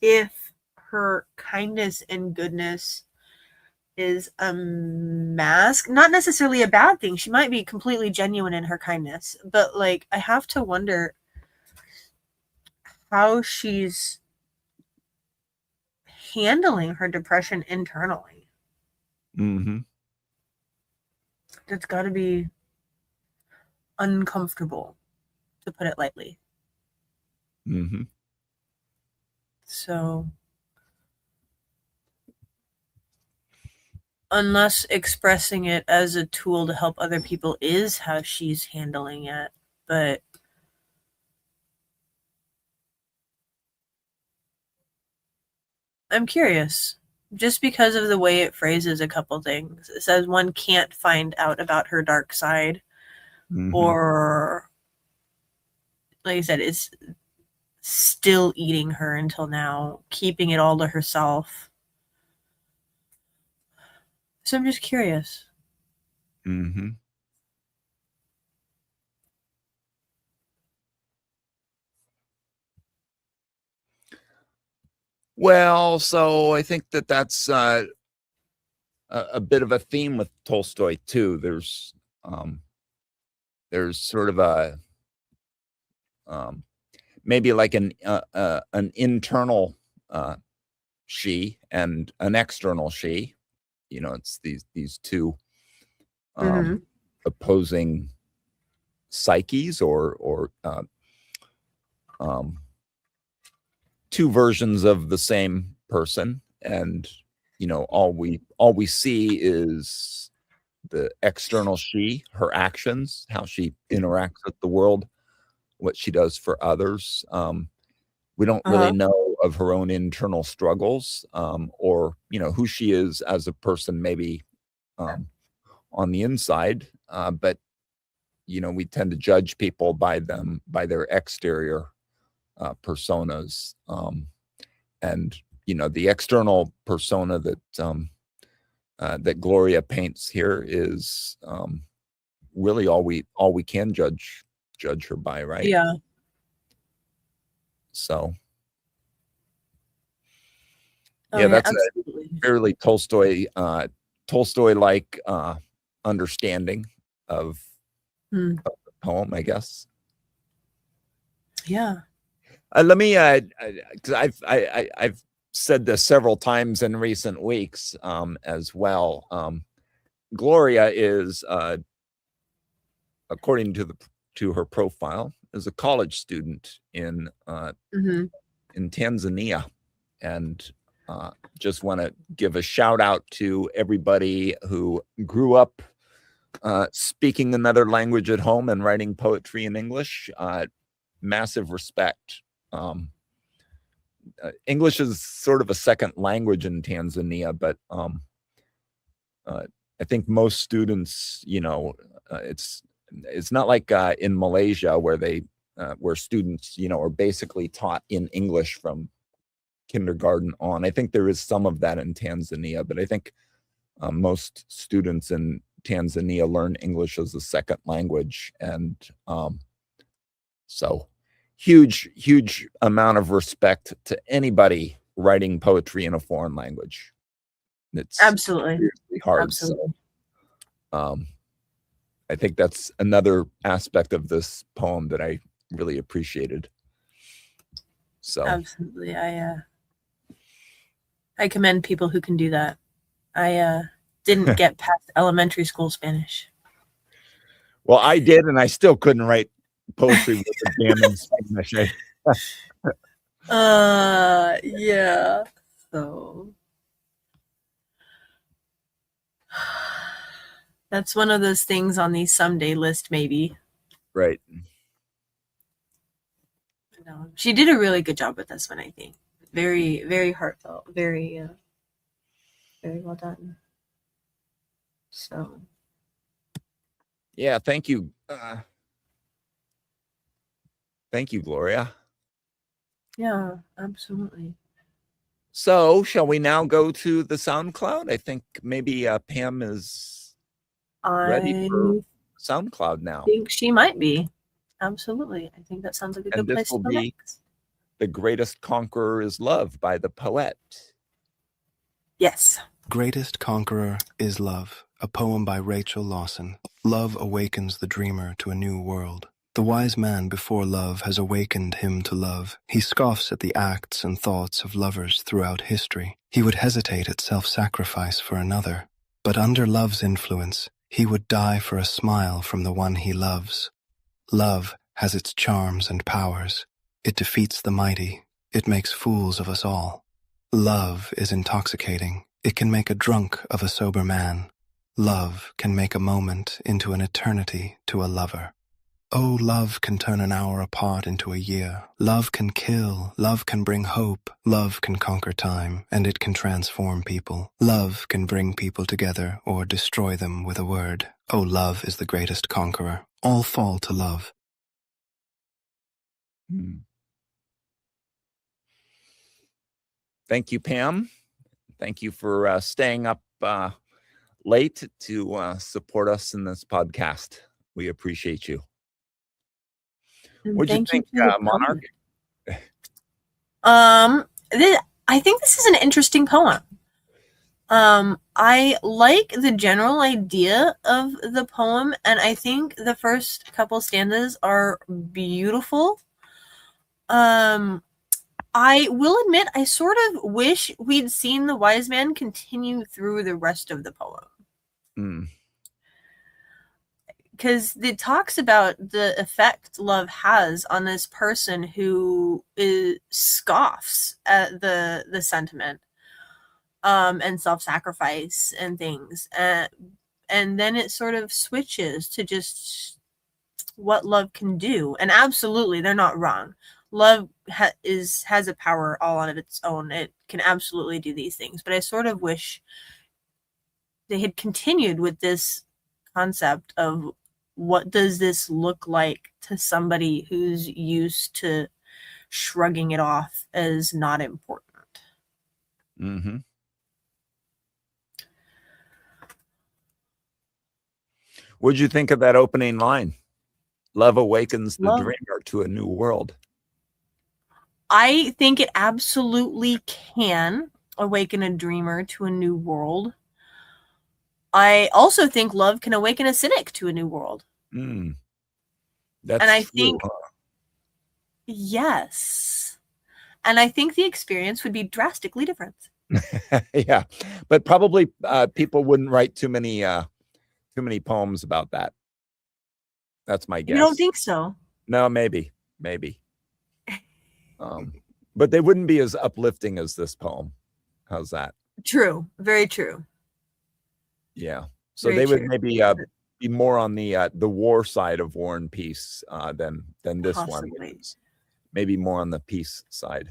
if her kindness and goodness is a mask, not necessarily a bad thing. She might be completely genuine in her kindness, but like I have to wonder how she's handling her depression internally. Mm-hmm. It's got to be uncomfortable, to put it lightly. Mm-hmm. So unless expressing it as a tool to help other people is how she's handling it, but I'm curious just because of the way it phrases a couple things. It says one can't find out about her dark side, or like I said, it's still eating her until now, keeping it all to herself. So I'm just curious. Mm-hmm. Well, so I think that's a bit of a theme with Tolstoy too. There's sort of a maybe like an internal she and an external she. You know, it's these two opposing psyches or two versions of the same person, and you know, all we see is the external she, her actions, how she interacts with the world, what she does for others. We don't really know of her own internal struggles, or you know, who she is as a person, maybe on the inside. But you know, we tend to judge people by their exterior personas, and you know, the external persona that Gloria paints here is really all we can judge her by, right? Yeah. So yeah, that's absolutely. a fairly Tolstoy-like understanding of the poem, I guess. Yeah. Let me, because I've said this several times in recent weeks, as well. Gloria is, according to her profile, is a college student in Tanzania, and just want to give a shout out to everybody who grew up speaking another language at home and writing poetry in English. Massive respect. English is sort of a second language in Tanzania, but I think most students, you know, it's not like in Malaysia where students, you know, are basically taught in English from kindergarten on. I think there is some of that in Tanzania, but I think most students in Tanzania learn English as a second language, and so huge amount of respect to anybody writing poetry in a foreign language. It's absolutely hard. Absolutely. So, I think that's another aspect of this poem that I really appreciated. So absolutely, I commend people who can do that. I didn't get past elementary school Spanish. Well, I did, and I still couldn't write poetry with a damn in Spanish. Yeah. So That's one of those things on the someday list, maybe. Right. No, she did a really good job with this one, I think. Very, very heartfelt. Very, very well done. So. Yeah, thank you. Thank you, Gloria. Yeah, absolutely. So, shall we now go to the SoundCloud? I think maybe Pam is ready for SoundCloud now. I think she might be. Absolutely. I think that sounds like a good place to go next. The Greatest Conqueror is Love by the poet. Yes. Greatest Conqueror is Love, a poem by Rachel Lawson. Love awakens the dreamer to a new world. The wise man before love has awakened him to love. He scoffs at the acts and thoughts of lovers throughout history. He would hesitate at self-sacrifice for another. But under love's influence, he would die for a smile from the one he loves. Love has its charms and powers. It defeats the mighty. It makes fools of us all. Love is intoxicating. It can make a drunk of a sober man. Love can make a moment into an eternity to a lover. Oh, love can turn an hour apart into a year. Love can kill. Love can bring hope. Love can conquer time, and it can transform people. Love can bring people together or destroy them with a word. Oh, love is the greatest conqueror. All fall to love. Thank you, Pam. Thank you for staying up late to support us in this podcast. We appreciate you. What do you think, Monarch? I think this is an interesting poem. I like the general idea of the poem, and I think the first couple stanzas are beautiful. I will admit, I sort of wish we'd seen the wise man continue through the rest of the poem. Because it talks about the effect love has on this person who scoffs at the sentiment and self-sacrifice and things. And then it sort of switches to just what love can do. And absolutely, they're not wrong. Love has a power all on its own. It can absolutely do these things. But I sort of wish they had continued with this concept of what does this look like to somebody who's used to shrugging it off as not important. Mm-hmm. What'd you think of that opening line? Love awakens the dreamer to a new world. I think it absolutely can awaken a dreamer to a new world. I also think love can awaken a cynic to a new world. That's true, think, yes. And I think the experience would be drastically different. Yeah, but probably people wouldn't write too many poems about that. That's my guess. You don't think so? No, maybe. But they wouldn't be as uplifting as this poem. How's that? True. Very true. Yeah. So very they would maybe be more on the war side of War and Peace than this one. Maybe more on the peace side.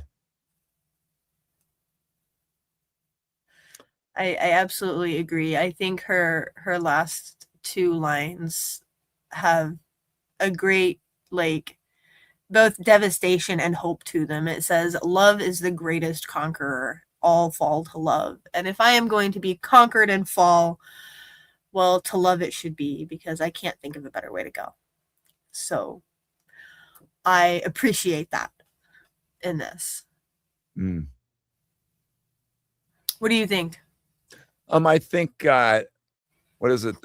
I absolutely agree. I think her last two lines have a great, like, both devastation and hope to them. It says, love is the greatest conqueror. All fall to love. And if I am going to be conquered and fall, well, to love it should be, because I can't think of a better way to go. So I appreciate that in this. What do you think? I think what is it?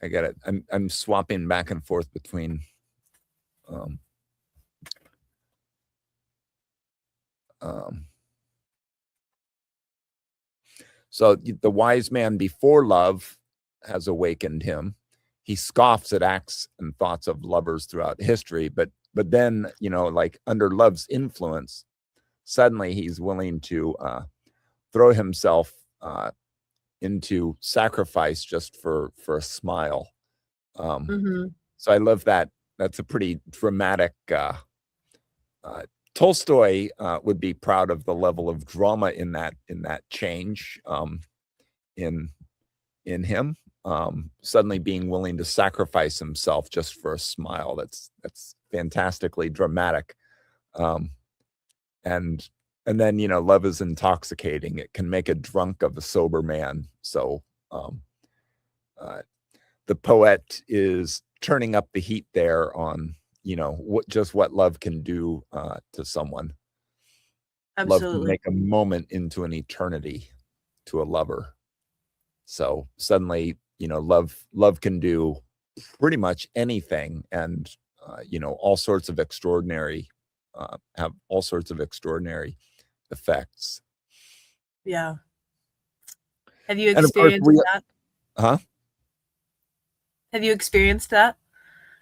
I got it. I'm swapping back and forth between so the wise man before love has awakened him. He scoffs at acts and thoughts of lovers throughout history, but then, like under love's influence, suddenly he's willing to throw himself into sacrifice just for a smile. Mm-hmm. So I love that. That's a pretty dramatic. Tolstoy would be proud of the level of drama in that change in him, suddenly being willing to sacrifice himself just for a smile. That's fantastically dramatic. And then, love is intoxicating. It can make a drunk of a sober man. So the poet is turning up the heat there on, what love can do to someone. Absolutely. Love can make a moment into an eternity to a lover. So suddenly, love can do pretty much anything, and all sorts of extraordinary, have all sorts of extraordinary effects. Yeah. Have you experienced that? Huh? Have you experienced that?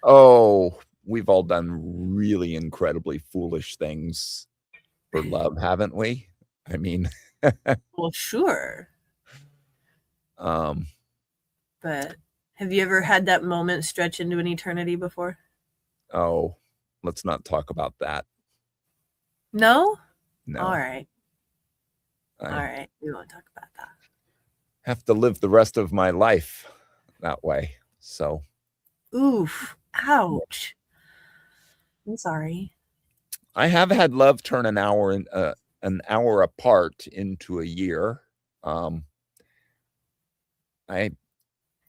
Oh, we've all done really incredibly foolish things for love, haven't we? I mean, well, sure. But have you ever had that moment stretch into an eternity before? Oh, let's not talk about that. No? No. All right. All right. We won't talk about that. Have to live the rest of my life that way. So. Oof. Ouch. I'm sorry. I have had love turn an hour apart into a year. I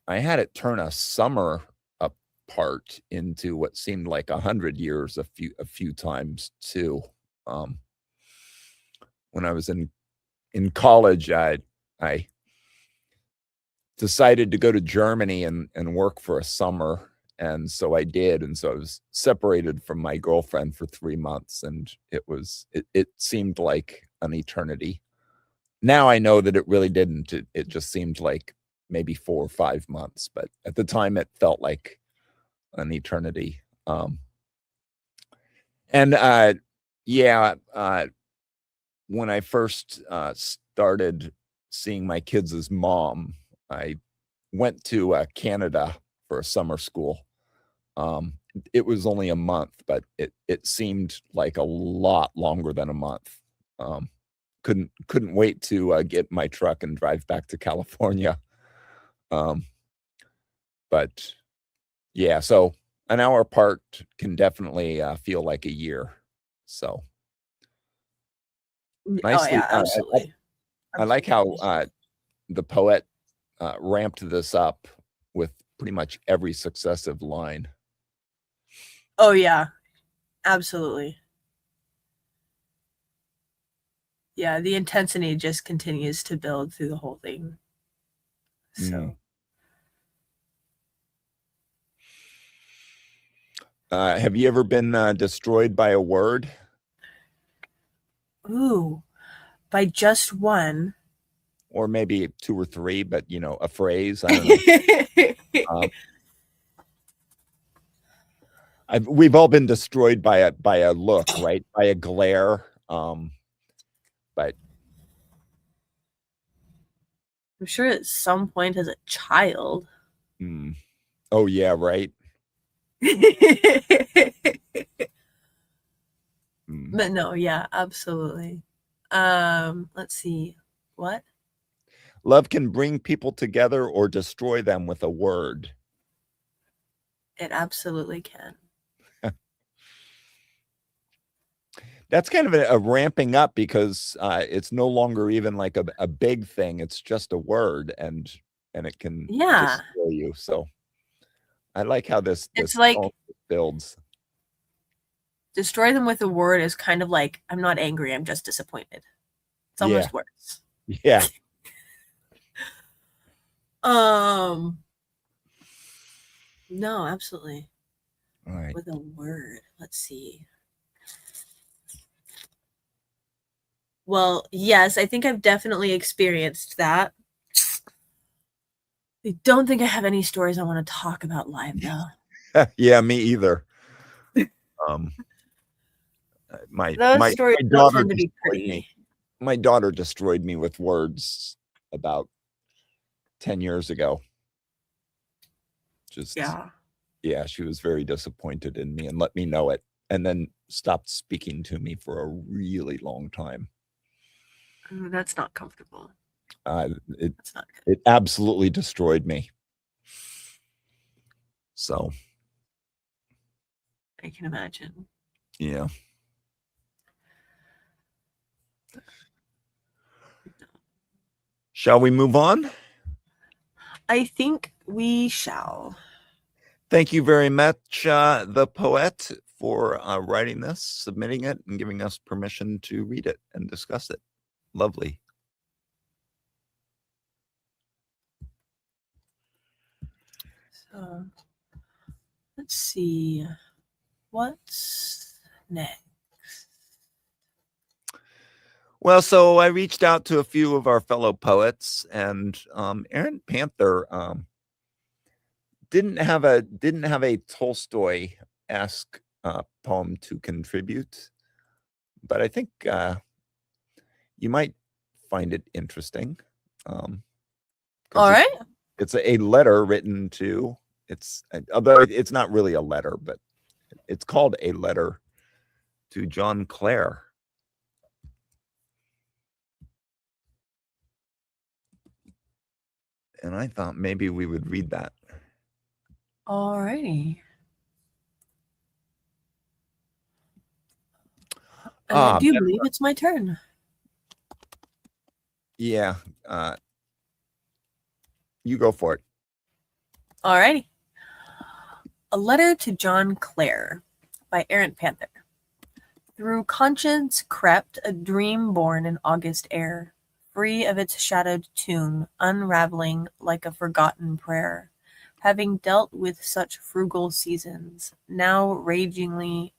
had it turn a summer apart into what seemed like 100 years a few times too. When I was in college, I decided to go to Germany and work for a summer. And so I did. And so I was separated from my girlfriend for 3 months, and it seemed like an eternity. Now I know that it really didn't. It just seemed like maybe 4 or 5 months, but at the time it felt like an eternity. When I first started seeing my kids as mom, I went to Canada for a summer school. It was only a month, but it seemed like a lot longer than a month. Couldn't wait to get my truck and drive back to California. But yeah, so an hour apart can definitely feel like a year. So nicely. Oh yeah, absolutely. I like how the poet ramped this up with pretty much every successive line. Oh yeah, absolutely. Yeah, the intensity just continues to build through the whole thing. So. Have you ever been destroyed by a word? Ooh, by just one. Or maybe 2 or 3, but a phrase. I don't know. We've all been destroyed by a look, right? By a glare. But I'm sure at some point as a child. Oh yeah, right. But no, yeah, absolutely. Let's see. What? Love can bring people together or destroy them with a word. It absolutely can. That's kind of a ramping up, because it's no longer even like a big thing. It's just a word, and it can destroy you. So I like how this like builds. Destroy them with a word is kind of like, I'm not angry, I'm just disappointed. It's almost worse. Yeah. No, absolutely. All right. With a word. Let's see. Well, yes, I think I've definitely experienced that. I don't think I have any stories I want to talk about live, though. Yeah, me either. My daughter destroyed me. My daughter destroyed me with words about 10 years ago. Just, yeah, she was very disappointed in me and let me know it, and then stopped speaking to me for a really long time. That's not comfortable. That's not good. It absolutely destroyed me. So I can imagine. Yeah. Shall we move on? I think we shall. Thank you very much, the poet, for writing this, submitting it, and giving us permission to read it and discuss it. Lovely. So, let's see. What's next? Well, so I reached out to a few of our fellow poets, and Aaron Panther didn't have a Tolstoy-esque poem to contribute, but I think you might find it interesting. All right. It's a letter written to. Although it's not really a letter, but it's called A Letter to John Clare. And I thought maybe we would read that. All righty. And I do believe it's my turn. Yeah. You go for it. All righty. A Letter to John Clare by Aaron Panther. Through conscience crept a dream born in August air, free of its shadowed tune, unraveling like a forgotten prayer. Having dealt with such frugal seasons, now ragingly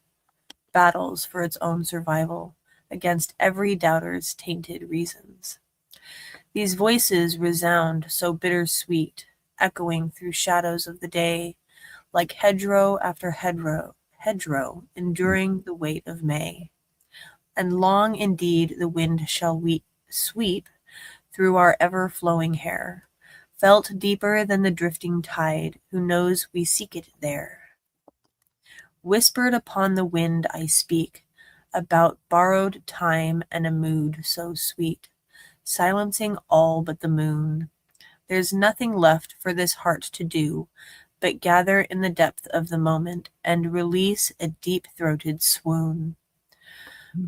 battles for its own survival against every doubter's tainted reasons. These voices resound so bittersweet, echoing through shadows of the day, like hedgerow after hedgerow, enduring the weight of May. And long indeed the wind shall sweep through our ever-flowing hair, felt deeper than the drifting tide, who knows we seek it there. Whispered upon the wind I speak, about borrowed time and a mood so sweet, silencing all but the moon. There's nothing left for this heart to do, but gather in the depth of the moment and release a deep-throated swoon.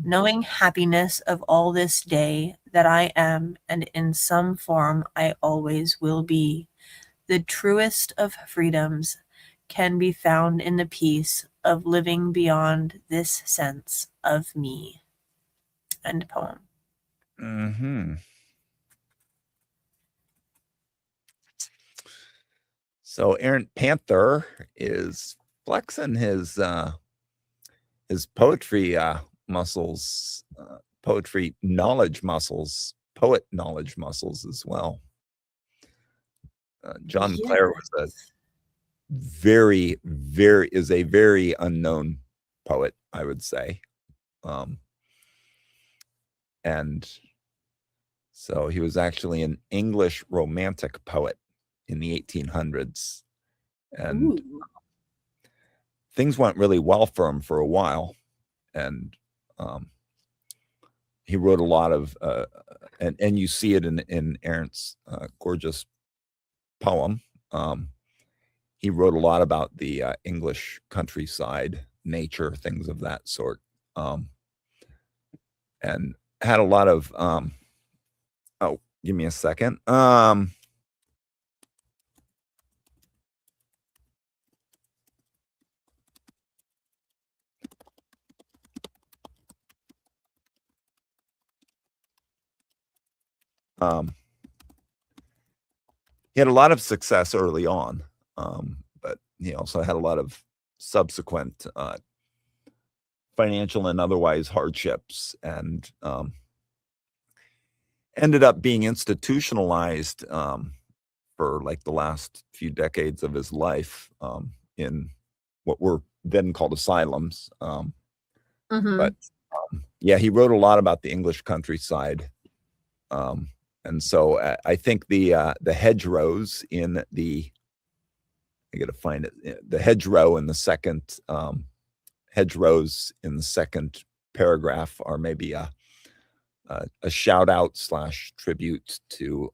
Knowing happiness of all this day, that I am, and in some form I always will be, the truest of freedoms can be found in the peace of living beyond this sense of me. End poem. Mm-hmm. So Aaron Panther is flexing his poetry muscles, poetry knowledge muscles, poet knowledge muscles as well. John Clare was a very unknown poet, I would say. And so he was actually an English romantic poet in the 1800s. And things went really well for him for a while. And he wrote a lot of, and you see it in Aaron's gorgeous poem. He wrote a lot about the English countryside, nature, things of that sort, and had a lot of. Oh, give me a second. He had a lot of success early on, but he also had a lot of subsequent financial and otherwise hardships, and ended up being institutionalized for like the last few decades of his life in what were then called asylums. But yeah, he wrote a lot about the English countryside. And so I think the hedgerows in the, I got to find it, the hedgerow in the second, hedgerows in the second paragraph are maybe a shout out / tribute to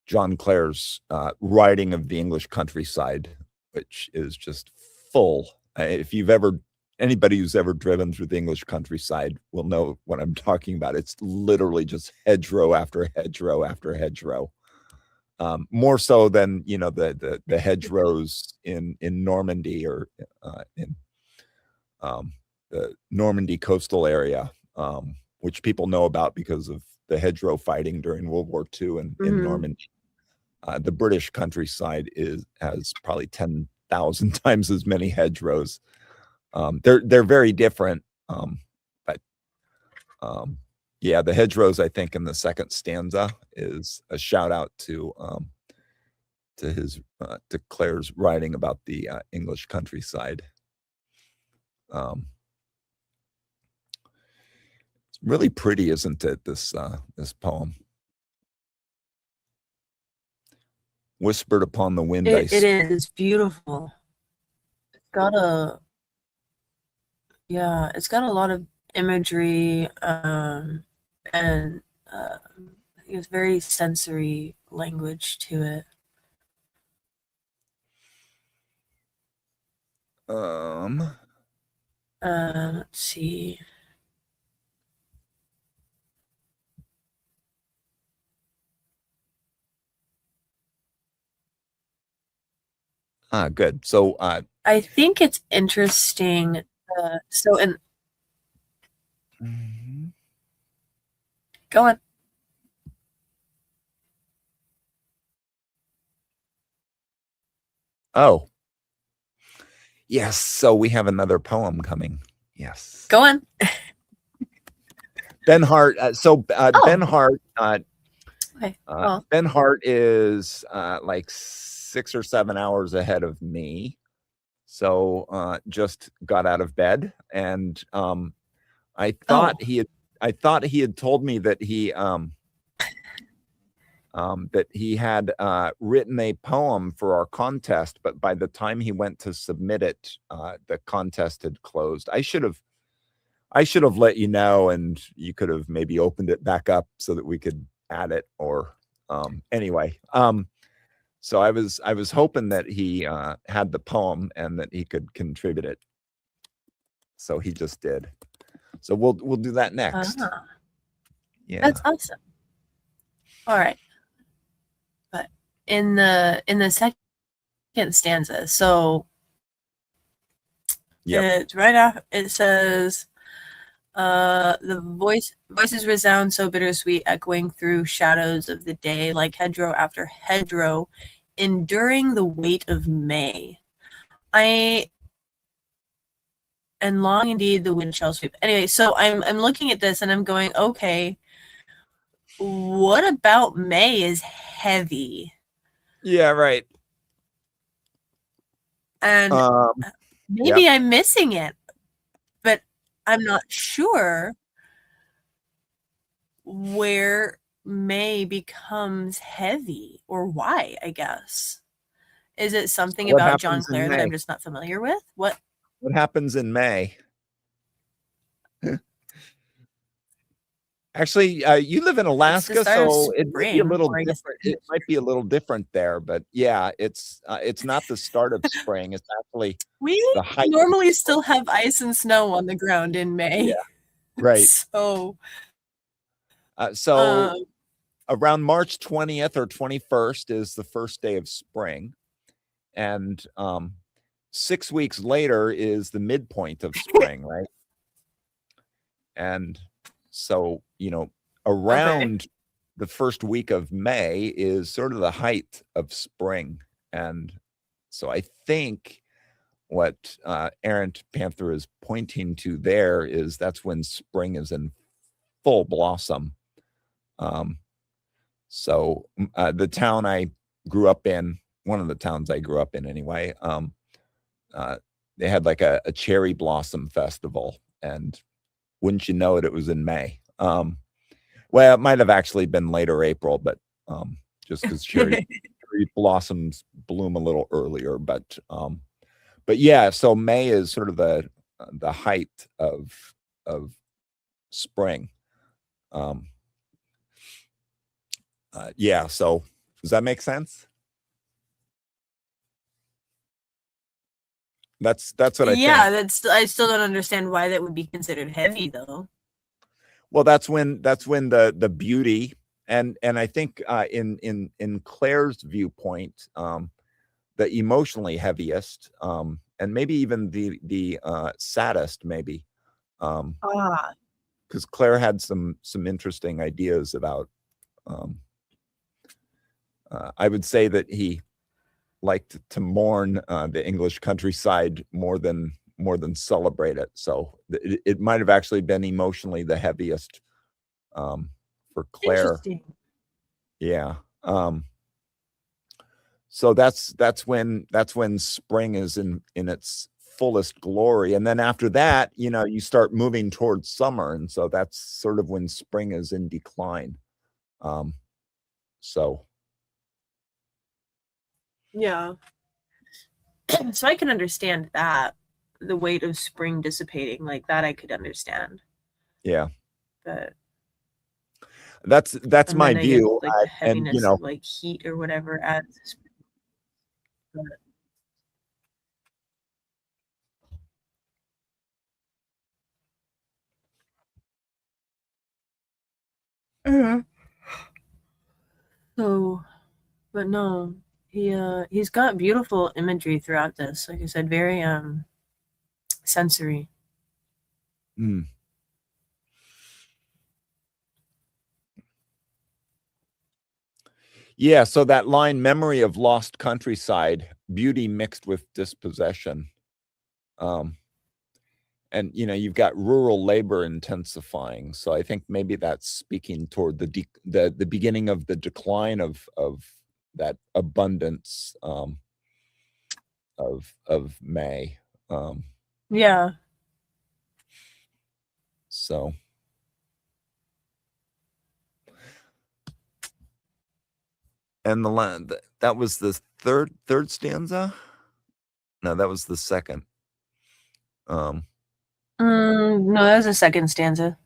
John Clare's writing of the English countryside, which is just full. If you've ever, anybody who's ever driven through the English countryside will know what I'm talking about. It's literally just hedgerow after hedgerow after hedgerow. More so than, you know, the hedgerows in Normandy or in the Normandy coastal area, which people know about because of the hedgerow fighting during World War II in Normandy. The British countryside has probably 10,000 times as many hedgerows. They're very different, but yeah, the hedgerows, I think, in the second stanza is a shout out to Clare's writing about the English countryside. It's really pretty, isn't it? This poem. Whispered upon the wind. It is. It's beautiful. It's got a lot of imagery, and it's very sensory language to it. Let's see. Good. So I think it's interesting. Go on. Oh, yes. So we have another poem coming. Yes. Go on. Ben Hart. Ben Hart. Okay. Ben Hart is like 6 or 7 hours ahead of me. So just got out of bed, and I thought he had told me that he had written a poem for our contest, but by the time he went to submit it, the contest had closed. I should have let you know, and you could have maybe opened it back up so that we could add it, or anyway. So I was hoping that he had the poem and that he could contribute it. So he just did. So we'll do that next. Yeah, that's awesome. All right, but in the second stanza, so it's right after it says, the voices resound so bittersweet, echoing through shadows of the day, like hedgerow after hedgerow, enduring the weight of May. And long indeed the wind shall sweep. Anyway, so I'm looking at this and I'm going, okay, what about May is heavy? Yeah, right. And maybe I'm missing it, but I'm not sure where May becomes heavy or why, I guess. Is it something about John Clare that I'm just not familiar with? What happens in May? Actually, you live in Alaska, so it might be a little different. It might be a little different there, but yeah, it's not the start of spring. It's actually we normally still have ice and snow on the ground in May. Yeah, right. So around March 20th or 21st is the first day of spring, and 6 weeks later is the midpoint of spring, right? And so, you know, around the first week of May is sort of the height of spring. And so I think what Errant Panther is pointing to there is that's when spring is in full blossom. So the town I grew up in, one of the towns I grew up in anyway, they had like a cherry blossom festival, and wouldn't you know it, it was in May. Well, it might have actually been later April, but just because cherry blossoms bloom a little earlier. But yeah, so May is sort of the height of spring. Yeah. So does that make sense? That's what I think. Yeah, I still don't understand why that would be considered heavy though. Well, that's when the beauty and I think in Claire's viewpoint, the emotionally heaviest, and maybe even the saddest, maybe, because Claire had some interesting ideas about. I would say that he liked to mourn the English countryside more than celebrate it. So it might have actually been emotionally the heaviest for Claire. Interesting. Yeah. So that's when spring is in its fullest glory, and then after that, you start moving towards summer, and so that's sort of when spring is in decline. So yeah. So I can understand that, the weight of spring dissipating, like that I could understand. Yeah. But that's my view. Like the heaviness of like heat or whatever adds. So, but no, he's got beautiful imagery throughout this. Like I said, very sensory. Yeah, so that line, memory of lost countryside, beauty mixed with dispossession. And you've got rural labor intensifying, so I think maybe that's speaking toward the beginning of the decline of that abundance of May. Yeah. So and the land that was the third stanza. No, that was the second. No, that was the second stanza.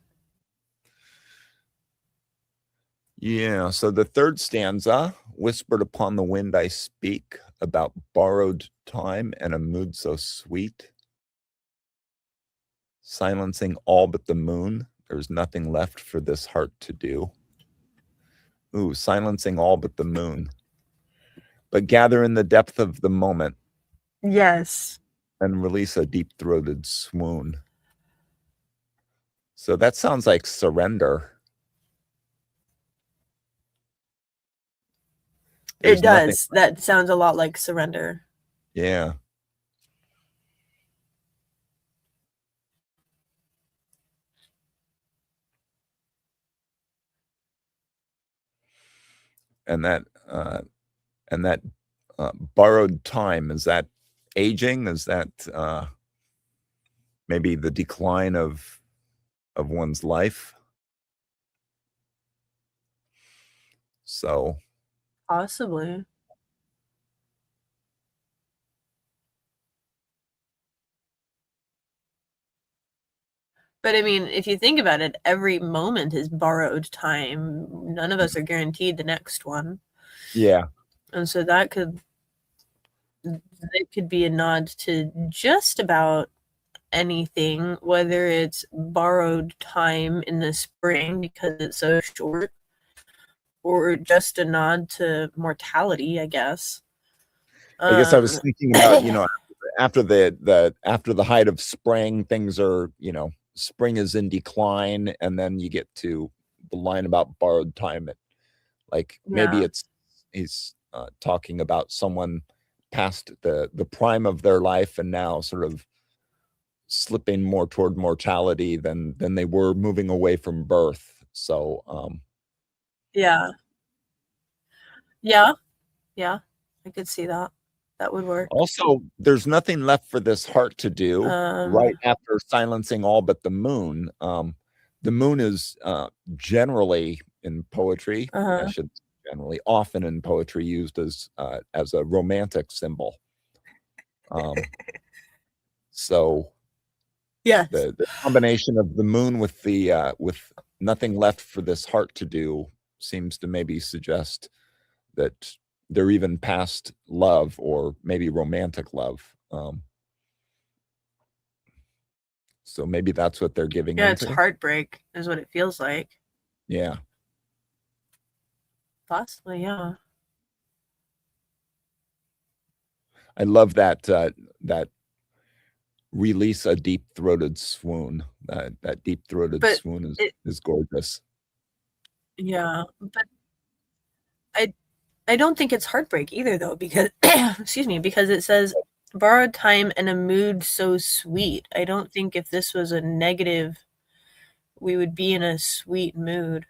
Yeah, so the third stanza, whispered upon the wind I speak about borrowed time and a mood so sweet. Silencing all but the moon, there's nothing left for this heart to do. Ooh, silencing all but the moon. But gather in the depth of the moment. Yes. And release a deep-throated swoon. So that sounds like surrender. It does. That sounds a lot like surrender. Yeah. And that borrowed time, is that aging? Is that maybe the decline of one's life? So possibly. But I mean, if you think about it, every moment is borrowed time. None of us are guaranteed the next one. Yeah. And so that could be a nod to just about anything, whether it's borrowed time in the spring because it's so short, or just a nod to mortality, I guess. I guess I was thinking about, after the height of spring, things are, spring is in decline, and then you get to the line about borrowed time. Maybe he's talking about someone past the prime of their life and now sort of slipping more toward mortality than they were moving away from birth. So yeah, I could see that. That would work. Also, there's nothing left for this heart to do right after silencing all but the moon. the moon is generally in poetry, I should generally often in poetry used as a romantic symbol. So yes, the combination of the moon with with nothing left for this heart to do seems to maybe suggest that they're even past love or maybe romantic love. So maybe that's what they're giving yeah, into. it's heartbreak is what it feels like. Yeah. Possibly, yeah. I love that that release a deep-throated swoon. That deep-throated But swoon is gorgeous. Yeah, but I don't think it's heartbreak either, though, because excuse me, because it says borrowed time and a mood so sweet. I don't think if this was a negative, we would be in a sweet mood.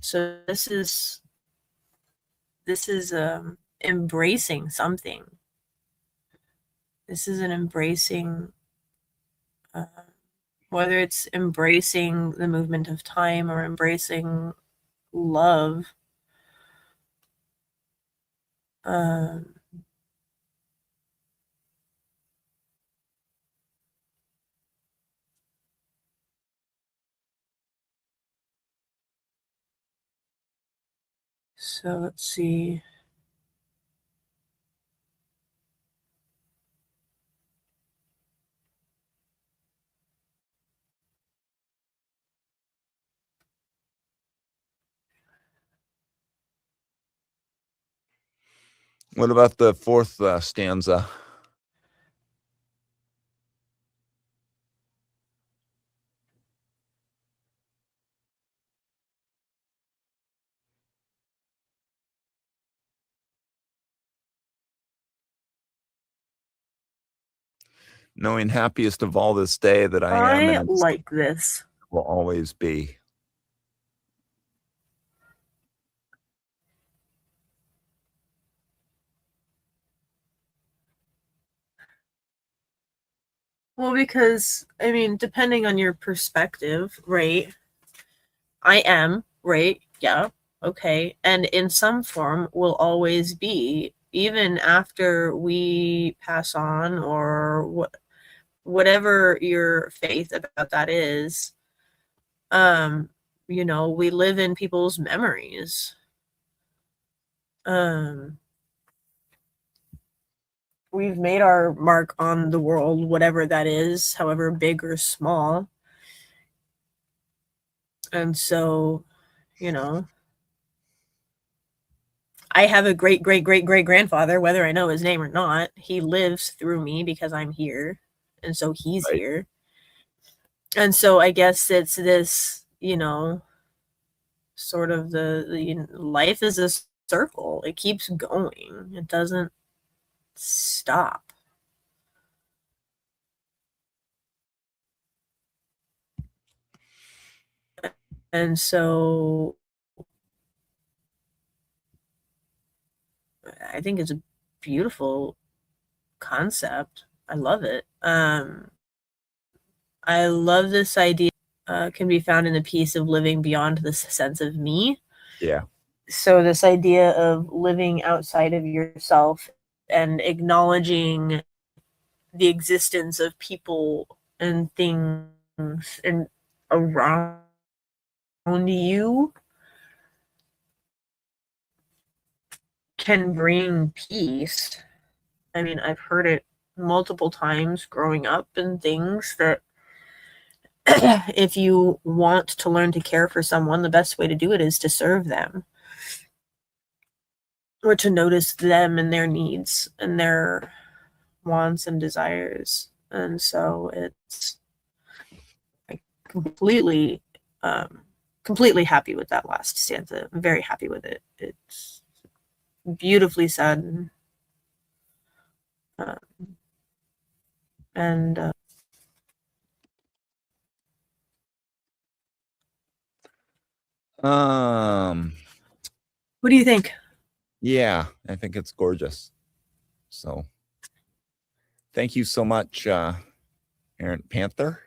So this is embracing something. This is an embracing, whether it's embracing the movement of time or embracing love. So let's see. What about the fourth stanza? Knowing happiest of all this day that I am, and like this. Will always be. Well, because, I mean, depending on your perspective, right? I am, right? Yeah, okay. And in some form will always be, even after we pass on, or whatever your faith about that is. We live in people's memories. We've made our mark on the world, whatever that is, however big or small. And so, I have a great, great, great, great grandfather, whether I know his name or not. He lives through me because I'm here. And so he's Right. here. And so I guess it's this, sort of life is a circle. It keeps going. It doesn't stop. And so I think it's a beautiful concept. I love it. I love this idea. Can be found in the piece of living beyond the sense of me. Yeah. So this idea of living outside of yourself and acknowledging the existence of people and things and around you can bring peace. I mean, I've heard it multiple times growing up and things that if you want to learn to care for someone, the best way to do it is to serve them or to notice them and their needs and their wants and desires. And so it's completely happy with that last stanza. I'm very happy with it. It's beautifully said. And what do you think? Yeah, I think it's gorgeous. So thank you so much, Errant Panther.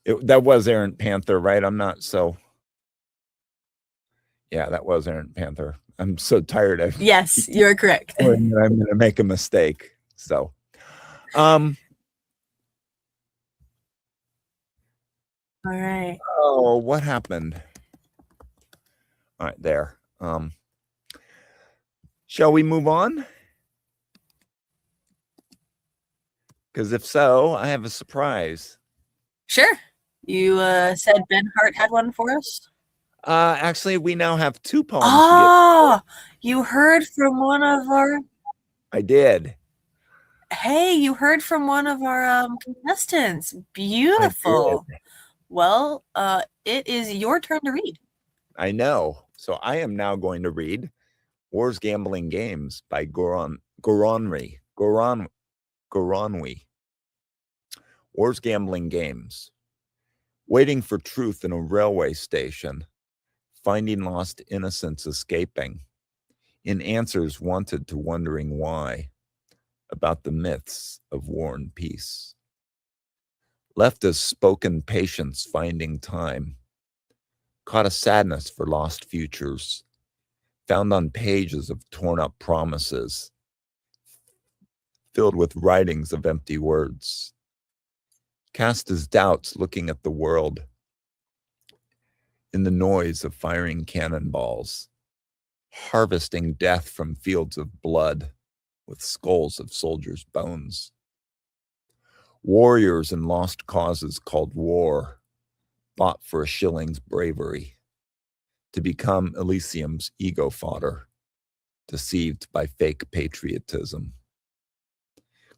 That was Errant Panther, right? I'm not so. Yeah, that was Errant Panther. I'm so tired of. Yes, you're correct. I'm going to make a mistake. So, all right. Oh, what happened? All right, there. Shall we move on? Because if so, I have a surprise. Sure. You said Ben Hart had one for us? Actually, we now have 2 poems to get. You heard from one of our... I did. Hey, you heard from one of our contestants. Beautiful. Well, it is your turn to read. I know. So I am now going to read Wars, Gambling, Games by Goronwy. Wars, Gambling, Games. Waiting for truth in a railway station. Finding lost innocence escaping. In answers wanted to wondering why. About the myths of war and peace. Left as spoken patience finding time. Caught a sadness for lost futures. Found on pages of torn up promises. Filled with writings of empty words. Cast his doubts looking at the world. In the noise of firing cannonballs. Harvesting death from fields of blood. With skulls of soldiers' bones. Warriors in lost causes called war, fought for a shilling's bravery, to become Elysium's ego fodder, deceived by fake patriotism.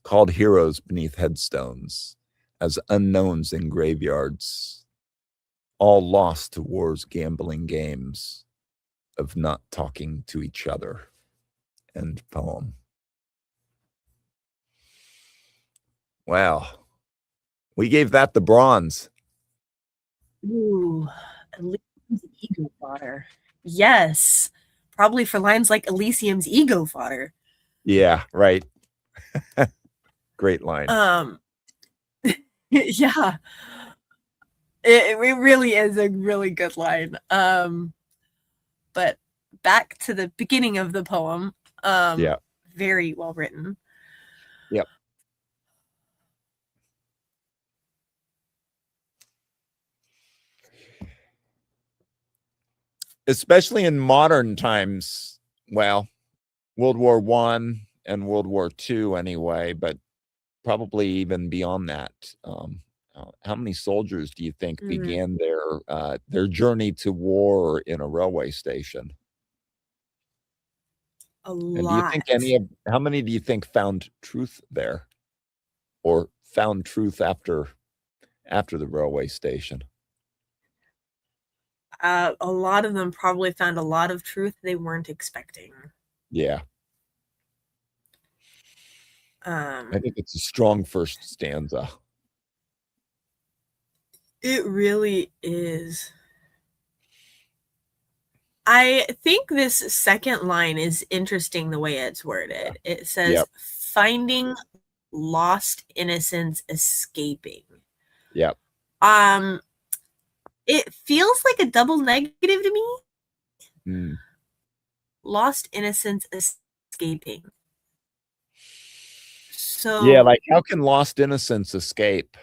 Called heroes beneath headstones, as unknowns in graveyards, all lost to war's gambling games of not talking to each other. End poem. Wow. We gave that the bronze. Ooh, Elysium's ego fodder. Yes. Probably for lines like Elysium's ego fodder. Yeah, right. Great line. Yeah. It really is a really good line. But back to the beginning of the poem. Yeah. Very well written. Yep. Especially in modern times, well, World War I and World War II anyway, but probably even beyond that. How many soldiers do you think began their journey to war in a railway station? A And do you think how many do you think found truth there, or found truth after the railway station? A lot of them probably found a lot of truth they weren't expecting. Yeah. I think it's a strong first stanza. It really is. I think this second line is interesting the way it's worded. It says, finding lost innocence escaping. Yep. It feels like a double negative to me. Lost innocence escaping. So yeah, like how can lost innocence escape?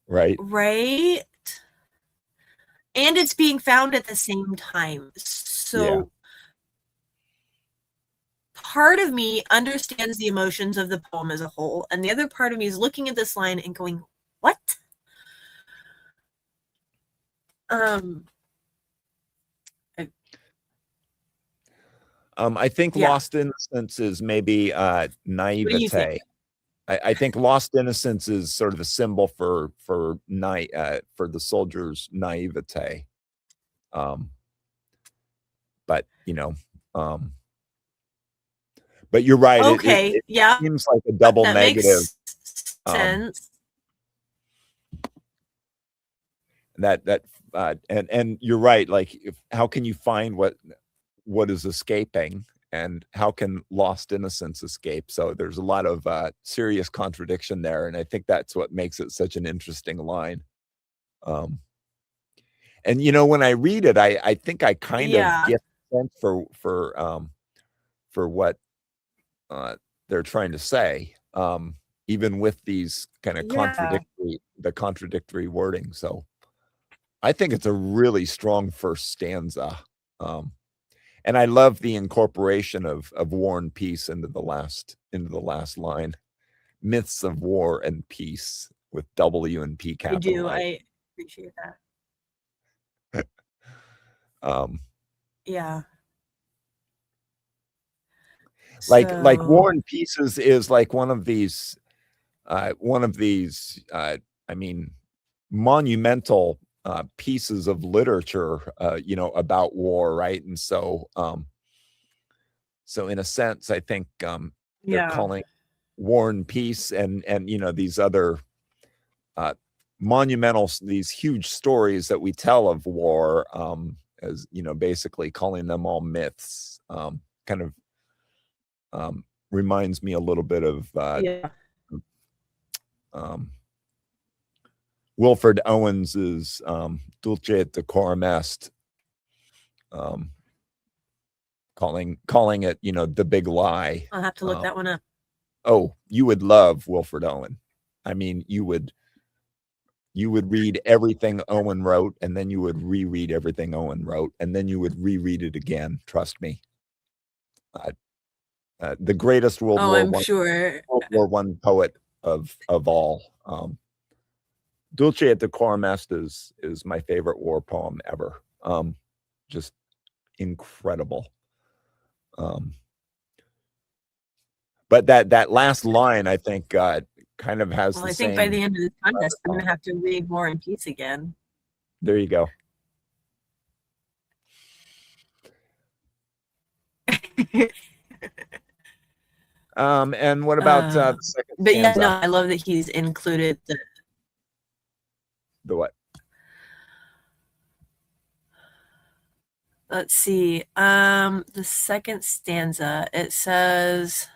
Right. And it's being found at the same time. So part of me understands the emotions of the poem as a whole, and the other part of me is looking at this line and going, what? I think lost innocence is maybe naivete. I think lost innocence is sort of a symbol for the soldiers' naivete. But but you're right. Okay, it seems like a double negative. Makes sense. And you're right. Like, how can you find what is escaping? and how can lost innocence escape? So there's a lot of serious contradiction there, and I think that's what makes it such an interesting line. And when I read it, I think I kind of get a sense for what they're trying to say, even with these kind of contradictory wording. So I think it's a really strong first stanza. And I love the incorporation of war and peace into the last line. Myths of war and peace with W and P capital. I appreciate that. Yeah. Like war and peace is like one of these monumental pieces of literature, about war, right? And so in a sense, I think they're calling war and peace and these other monumental, these huge stories that we tell of war, as basically calling them all myths. Kind of reminds me a little bit of Wilfred Owens's Dulce et Decorum Est, calling it, the big lie. I'll have to look that one up. Oh, you would love Wilfred Owen. I mean, you would read everything Owen wrote, and then you would reread everything Owen wrote, and then you would reread it again. Trust me. The greatest World War I poet of all. Dulce et Decorum Est is my favorite war poem ever. Just incredible. But that last line, I think, kind of has the same. I think by the end of the contest, I'm going to have to read War and Peace again. There you go. And what about the second but stanza? Yeah, no, I love that he's included the what? Let's see. The second stanza, it says,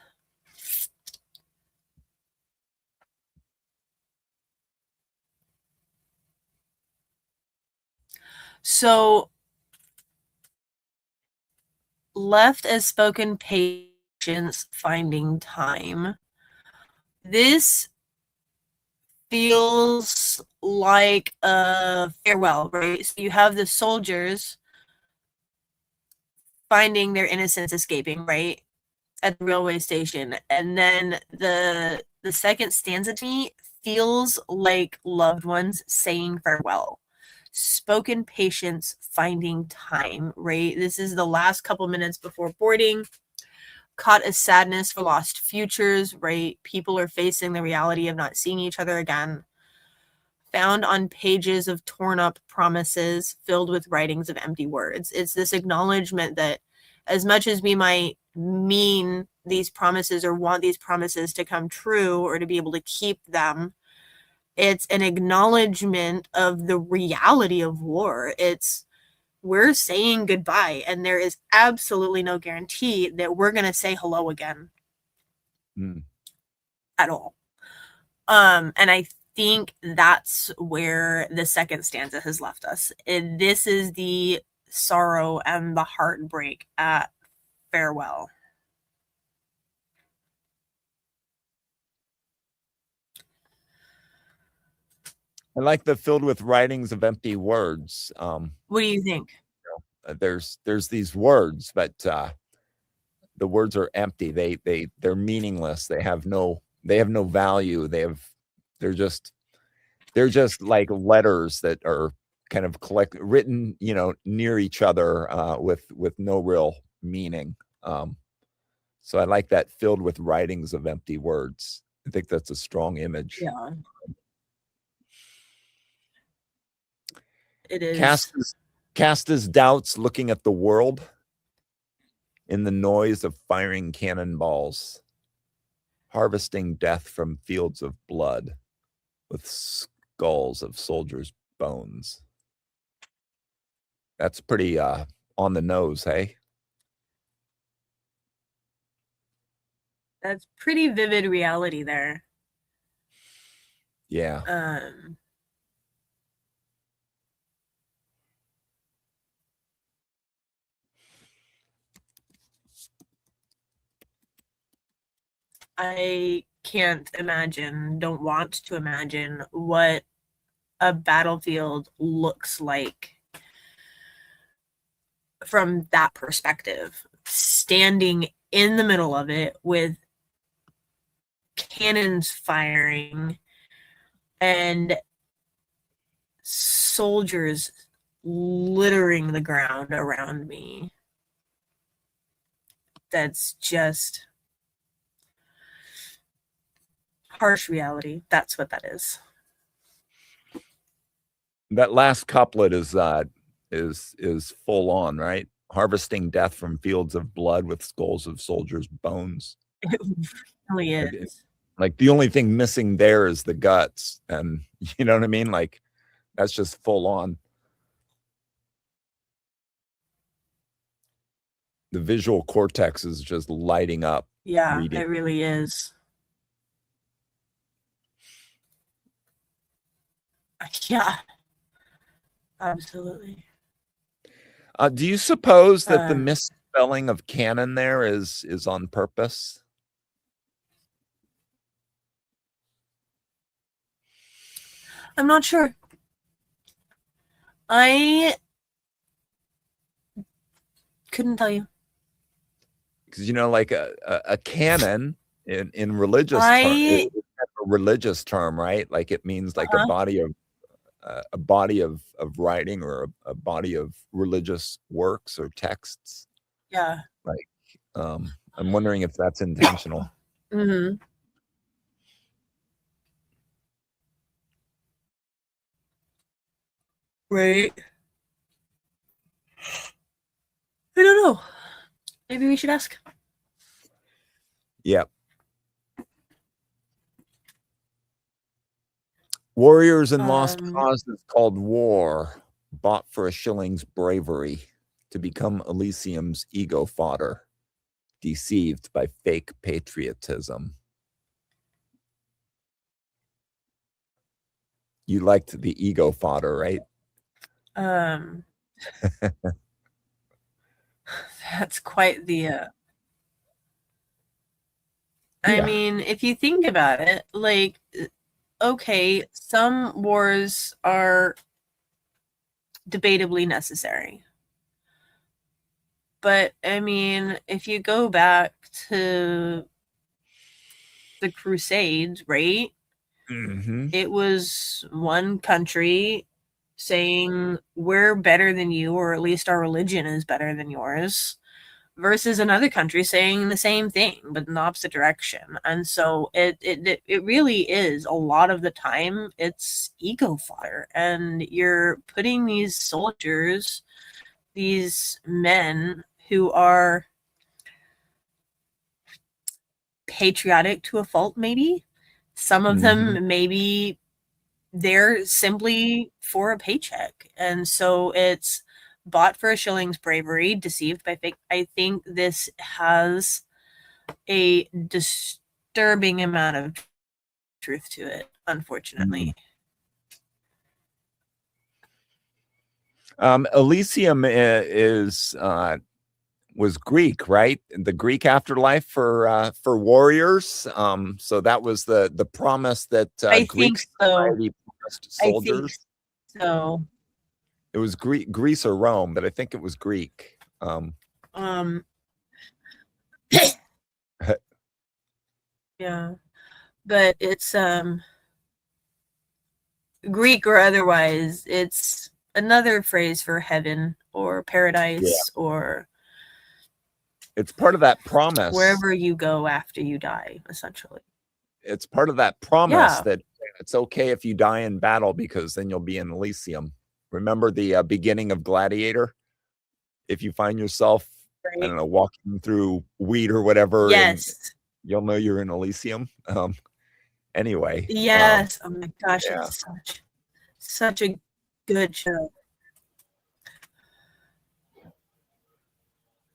so left as spoken patience finding time. This feels like a farewell, right? So you have the soldiers finding their innocence escaping, right, at the railway station, and then the second stanza to me feels like loved ones saying farewell. Spoken patience finding time, right? This is the last couple minutes before boarding. Caught a sadness for lost futures, right? People are facing the reality of not seeing each other again. Found on pages of torn up promises filled with writings of empty words. It's this acknowledgement that as much as we might mean these promises or want these promises to come true or to be able to keep them, it's an acknowledgement of the reality of war. We're saying goodbye, and there is absolutely no guarantee that we're going to say hello again at all. And I think that's where the second stanza has left us. And this is the sorrow and the heartbreak at farewell. I like the filled with writings of empty words. What do you think? There's these words, but the words are empty. They're meaningless. They have no value. They're just like letters that are kind of written, near each other, with no real meaning. So I like that, filled with writings of empty words. I think that's a strong image. Yeah. It is. Cast his doubts looking at the world in the noise of firing cannonballs, harvesting death from fields of blood with skulls of soldiers' bones. That's pretty on the nose, hey? That's pretty vivid reality there. Yeah. I can't imagine, don't want to imagine what a battlefield looks like from that perspective. Standing in the middle of it with cannons firing and soldiers littering the ground around me. That's just harsh reality. That's what that is. That last couplet is full on, right? Harvesting death from fields of blood with skulls of soldiers' bones. It really is. Like the only thing missing there is the guts, and you know what I mean? Like that's just full on. The visual cortex is just lighting up. Yeah, reading. It really is. Yeah, absolutely. Do you suppose that the misspelling of canon there is on purpose? I'm not sure. I couldn't tell you. Because, you know, like a canon in religious term, it's a religious term, right? Like it means like a body of writing or a body of religious works or texts. Yeah. Like I'm wondering if that's intentional. Mm-hmm. Right. I don't know. Maybe we should ask. Yep. Warriors in lost causes called war, bought for a shilling's bravery, to become Elysium's ego fodder, deceived by fake patriotism. You liked the ego fodder, right? That's quite the I mean, if you think about it, like, okay, some wars are debatably necessary. But I mean, if you go back to the Crusades, right? Mm-hmm. It was one country saying we're better than you, or at least our religion is better than yours, versus another country saying the same thing but in the opposite direction. And so it really is, a lot of the time, it's ego fodder, and you're putting these soldiers, these men who are patriotic to a fault, maybe some of them, maybe they're simply for a paycheck, and so it's bought for a shilling's bravery, deceived by fake. I think this has a disturbing amount of truth to it, unfortunately. Elysium was Greek, right? The Greek afterlife for warriors. So that was the promise that Greek society promised soldiers. I think so. It was Greece or Rome, but I think it was Greek. Yeah, but it's Greek or otherwise. It's another phrase for heaven or paradise, or it's part of that promise. Wherever you go after you die, essentially. It's part of that promise that it's okay if you die in battle, because then you'll be in Elysium. Remember the beginning of Gladiator? If you find yourself, I don't know, walking through wheat or whatever, you'll know you're in Elysium. Anyway. Yes. Oh my gosh, it's such a good show.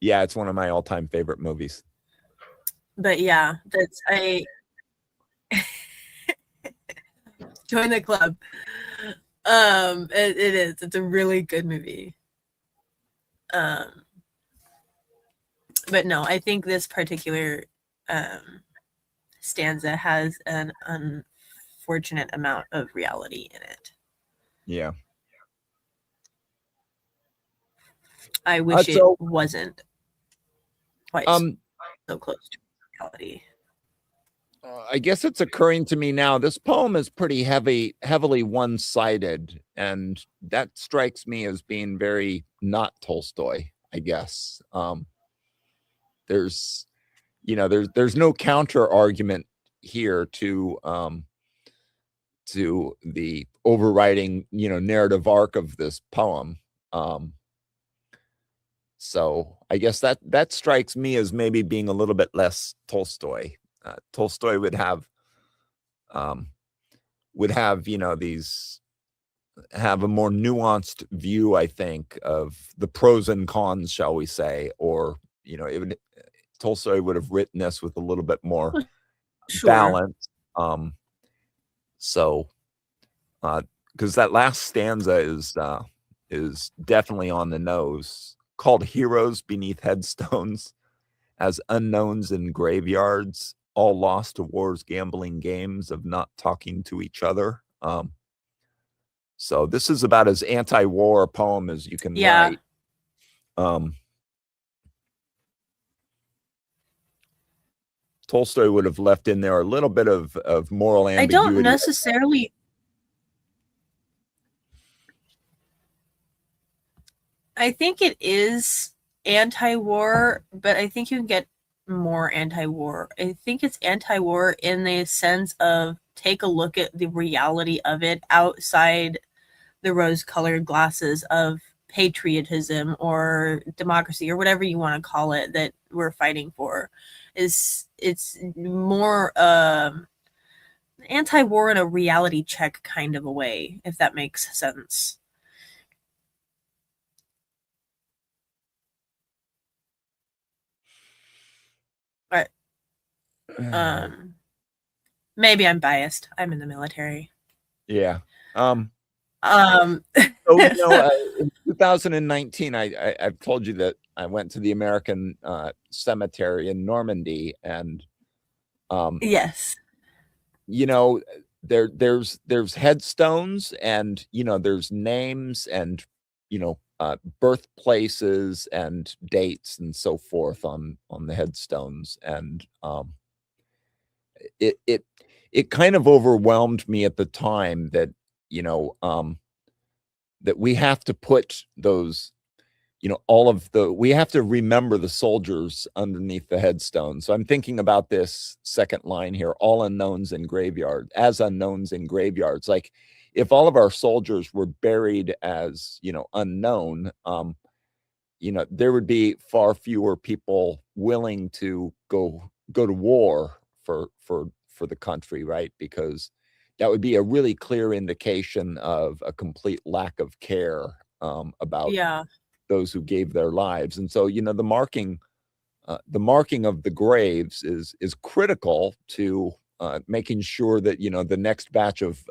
Yeah, it's one of my all-time favorite movies. But yeah, that's I join the club. It is. It's a really good movie. But no, I think this particular stanza has an unfortunate amount of reality in it. Yeah. I wish it wasn't quite so close to reality. I guess it's occurring to me now, this poem is pretty heavily one-sided, and that strikes me as being very not Tolstoy, I guess. There's, there's no counter argument here to the overriding, narrative arc of this poem. So I guess that strikes me as maybe being a little bit less Tolstoy. Tolstoy would have, have a more nuanced view, I think, of the pros and cons, shall we say, or, even Tolstoy would have written this with a little bit more balance. So, because that last stanza is definitely on the nose, called heroes beneath headstones, as unknowns in graveyards, all lost to war's gambling games of not talking to each other. So this is about as anti-war a poem as you can write. Tolstoy would have left in there a little bit of moral ambiguity. I don't necessarily. I think it is anti-war, but I think you can get more anti-war. I think it's anti-war in the sense of take a look at the reality of it outside the rose-colored glasses of patriotism or democracy or whatever you want to call it that we're fighting for. It's more anti-war in a reality check kind of a way, if that makes sense. But maybe I'm biased. I'm in the military. Yeah. So, in 2019, I've told you that I went to the American cemetery in Normandy, and yes, there's headstones, and there's names, and birthplaces and dates and so forth on the headstones, and it kind of overwhelmed me at the time that that we have to put those, we have to remember the soldiers underneath the headstone. So I'm thinking about this second line here, all unknowns in as unknowns in graveyards. Like, if all of our soldiers were buried as, unknown, there would be far fewer people willing to go to war for the country, right? Because that would be a really clear indication of a complete lack of care about those who gave their lives. And so, the marking of the graves is critical to making sure that the next batch of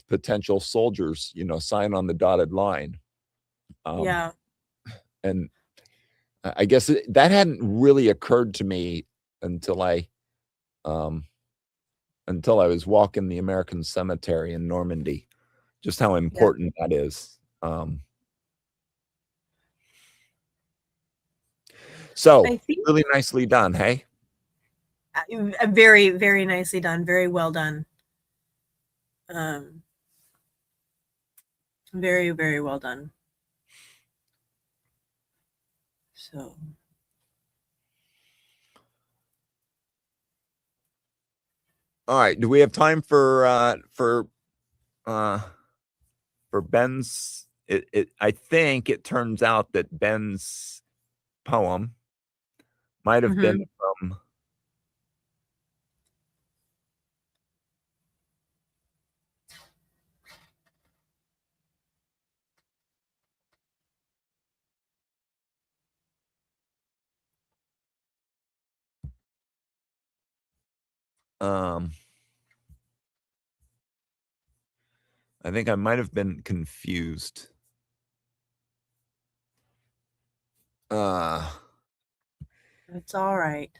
potential soldiers sign on the dotted line. And I guess that hadn't really occurred to me until I was walking the American cemetery in Normandy, just how important that is. So really nicely done, hey? Very, very nicely done. Very well done. Very, very well done. So. All right. Do we have time for Ben's? I think it turns out that Ben's poem might have been from I think I might have been confused. It's all right.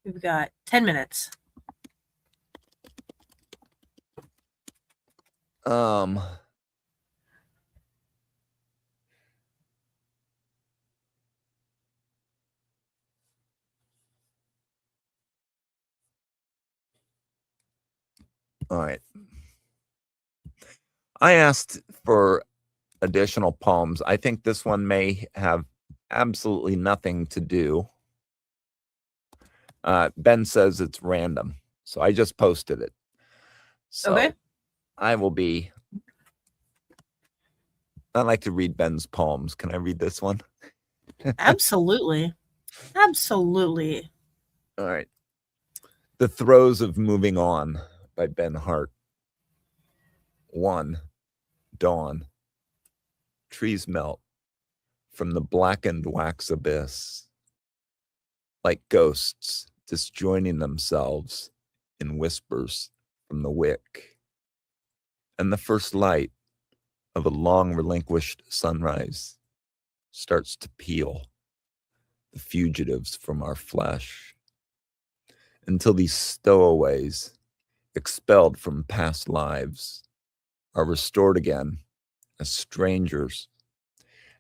We've got 10 minutes. All right. I asked for additional poems. I think this one may have absolutely nothing to do. Ben says it's random, so I just posted it. So Okay. I like to read Ben's poems. Can I read this one? Absolutely. Absolutely. All right. The Throes of Moving On by Ben Hart. 1. Dawn. Trees melt from the blackened wax abyss, like ghosts disjoining themselves in whispers from the wick. And the first light of a long relinquished sunrise starts to peel the fugitives from our flesh, until these stowaways, expelled from past lives, are restored again as strangers,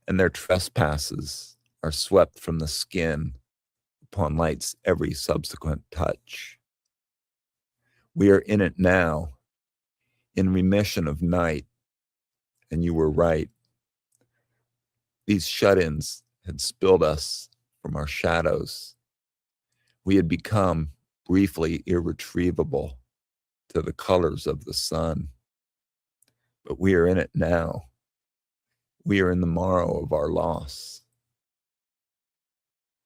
and their trespasses are swept from the skin upon light's every subsequent touch. We are in it now, in remission of night, and you were right. These shut-ins had spilled us from our shadows. We had become briefly irretrievable to the colors of the sun. But we are in it now. We are in the morrow of our loss.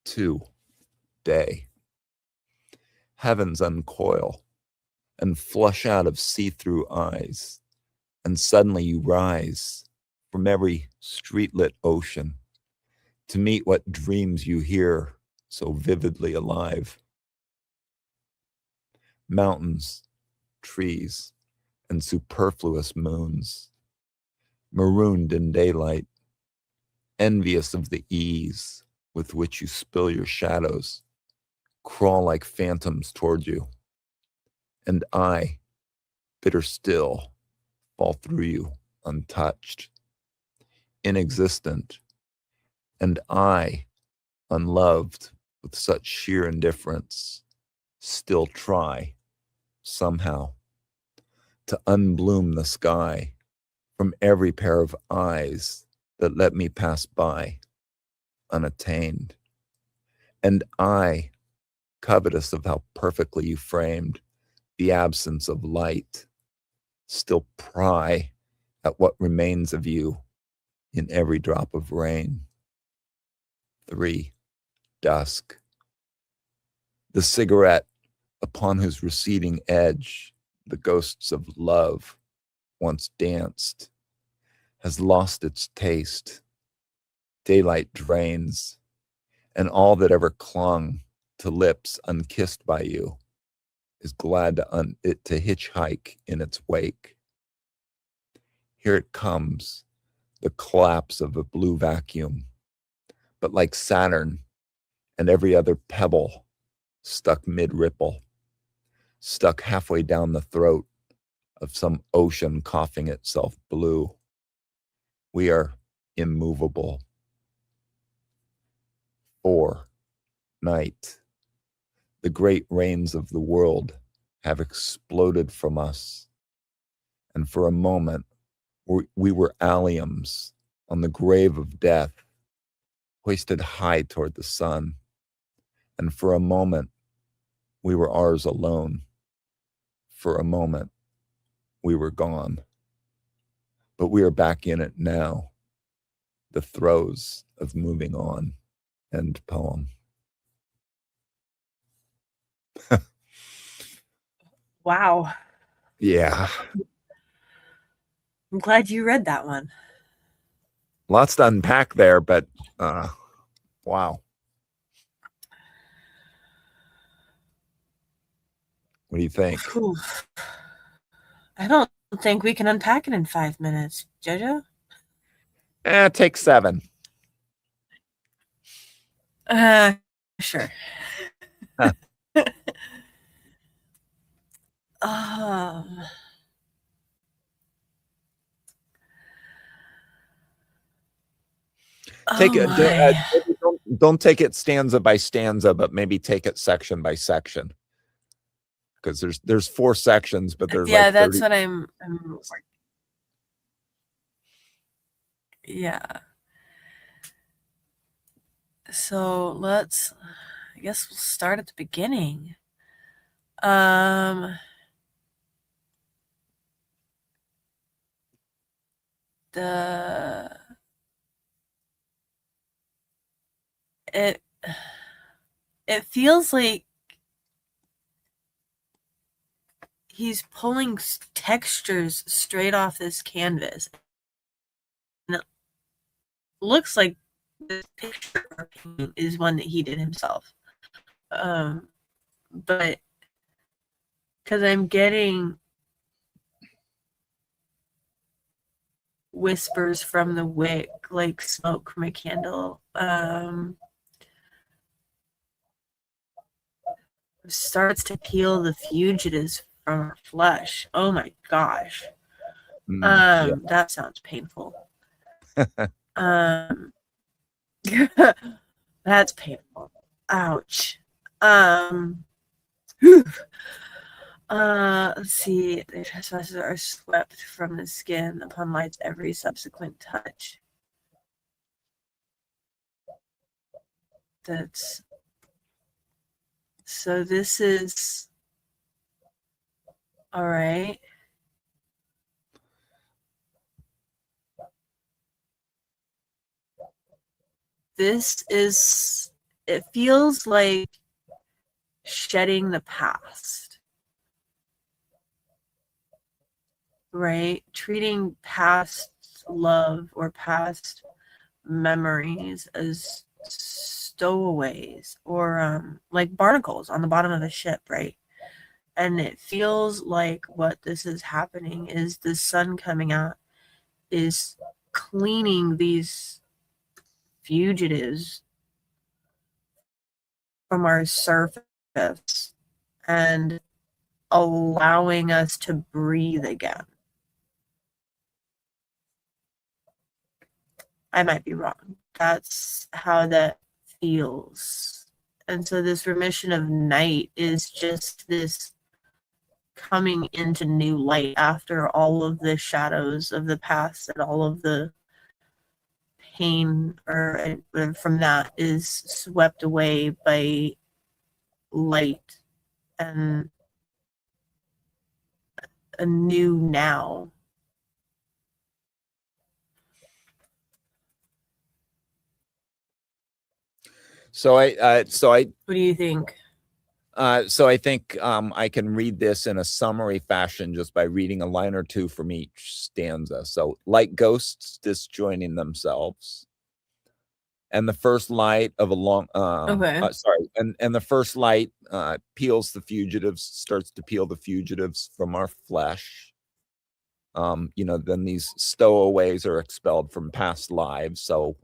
2. Day. Heavens uncoil and flush out of see-through eyes, and suddenly you rise from every street-lit ocean to meet what dreams you hear so vividly alive. Mountains, trees, and superfluous moons, marooned in daylight, envious of the ease with which you spill your shadows, crawl like phantoms toward you. And I, bitter still, fall through you untouched, inexistent, and I, unloved with such sheer indifference, still try, somehow, to unbloom the sky from every pair of eyes that let me pass by, unattained. And I, covetous of how perfectly you framed the absence of light, still pry at what remains of you in every drop of rain. 3. Dusk. The cigarette upon whose receding edge the ghosts of love once danced has lost its taste. Daylight drains, and all that ever clung to lips unkissed by you is glad to hitchhike in its wake. Here it comes, the collapse of a blue vacuum, but like Saturn and every other pebble stuck mid-ripple, stuck halfway down the throat of some ocean coughing itself blue. We are immovable. 4. Night. The great rains of the world have exploded from us, and for a moment we were alliums on the grave of death, hoisted high toward the sun, and for a moment we were ours alone. For a moment we were gone, but we are back in it now, the throes of moving on. End poem. Wow. Yeah. I'm glad you read that one. Lots to unpack there, but wow. What do you think? I don't think we can unpack it in 5 minutes, Jojo. Take 7. Sure. Don't take it stanza by stanza, but maybe take it section by section. Because there's 4 sections, but there's like 30. That's what I'm yeah. So I guess we'll start at the beginning. It feels like he's pulling textures straight off this canvas. And it looks like this picture is one that he did himself. But because I'm getting whispers from the wick, like smoke from a candle. Starts to peel the fugitives from our flesh. Oh my gosh. That sounds painful. That's painful. Ouch. Let's see. The trespassers are swept from the skin upon light's every subsequent touch. So this is all right. It feels like shedding the past, right? Treating past love or past memories as stowaways or like barnacles on the bottom of a ship, right? And it feels like what this is happening is the sun coming out is cleaning these fugitives from our surface and allowing us to breathe again. I might be wrong. That's how that feels. And so this remission of night is just this coming into new light after all of the shadows of the past and all of the pain or from that is swept away by light and a new now. So I what do you think? So I think I can read this in a summary fashion just by reading a line or two from each stanza. So, like ghosts disjoining themselves, and the first light of a long and the first light peels the fugitives, starts to peel the fugitives from our flesh. Then these stowaways are expelled from past lives. So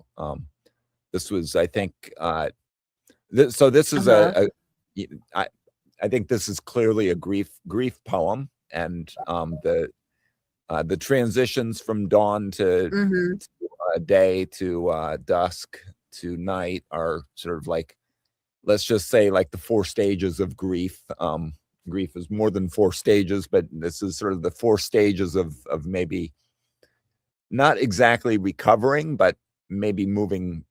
this was, I think, this is I think this is clearly a grief poem, and the transitions from dawn to day to dusk to night are sort of like, let's just say, like the 4 stages of grief. Grief is more than 4 stages, but this is sort of the 4 stages of maybe not exactly recovering, but maybe moving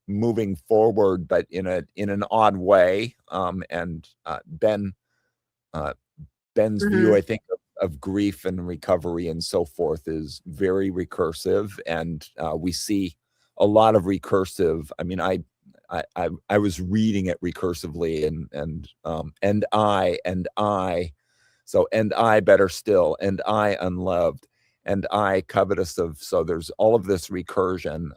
forward, but in an odd way. And Ben's view, I think, of grief and recovery and so forth is very recursive, and we see a lot of recursive. I mean, I was reading it recursively, and I, so and I better still, and I unloved, and I covetous of. So there's all of this recursion.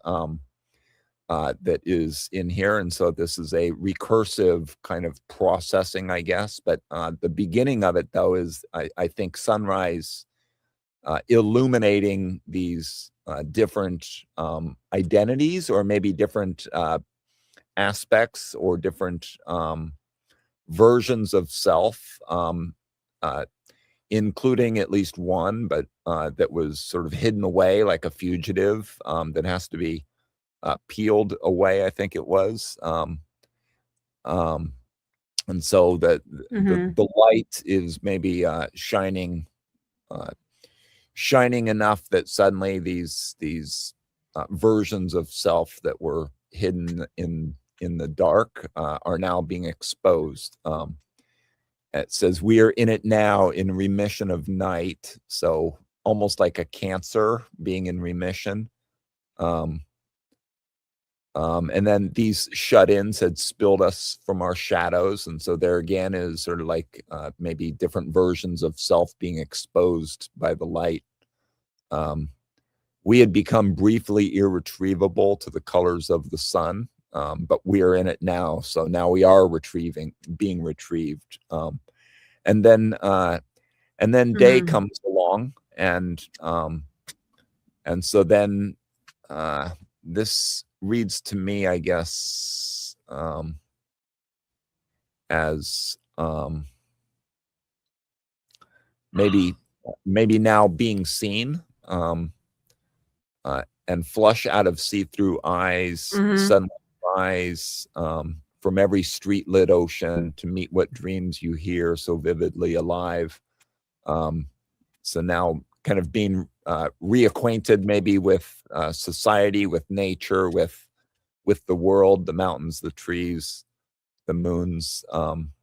that is in here. And so this is a recursive kind of processing, I guess. But the beginning of it, though, is I think sunrise illuminating these different identities, or maybe different aspects, or different versions of self, including at least one, but that was sort of hidden away like a fugitive, that has to be peeled away, I think it was. And so the light is maybe shining enough that suddenly these versions of self that were hidden in the dark are now being exposed. It says, we are in it now, in remission of night. So almost like a cancer being in remission. And then these shut-ins had spilled us from our shadows. And so there again is sort of like maybe different versions of self being exposed by the light. We had become briefly irretrievable to the colors of the sun, but we are in it now. So now we are being retrieved. And then day comes along, and so then this reads to me, I guess, as maybe now being seen, and flush out of see-through eyes, suddenly rise from every street-lit ocean to meet what dreams you hear so vividly alive. So now kind of being reacquainted maybe with society, with nature, with the world, the mountains, the trees, the moons. And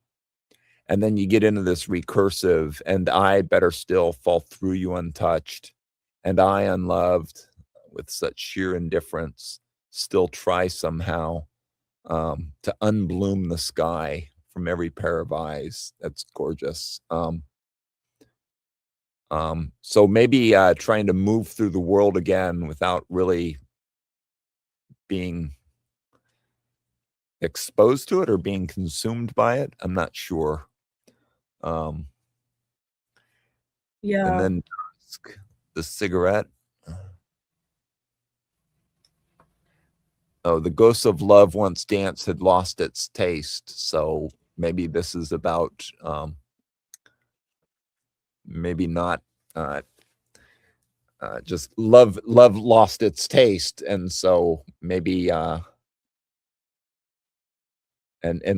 then you get into this recursive, and I, better still, fall through you untouched, and I, unloved, with such sheer indifference, still try somehow to unbloom the sky from every pair of eyes. That's gorgeous. So maybe trying to move through the world again without really being exposed to it or being consumed by it. I'm not sure. Yeah. And then the cigarette. Oh, the ghosts of love once danced had lost its taste. So maybe this is about maybe not just love lost its taste, and so maybe and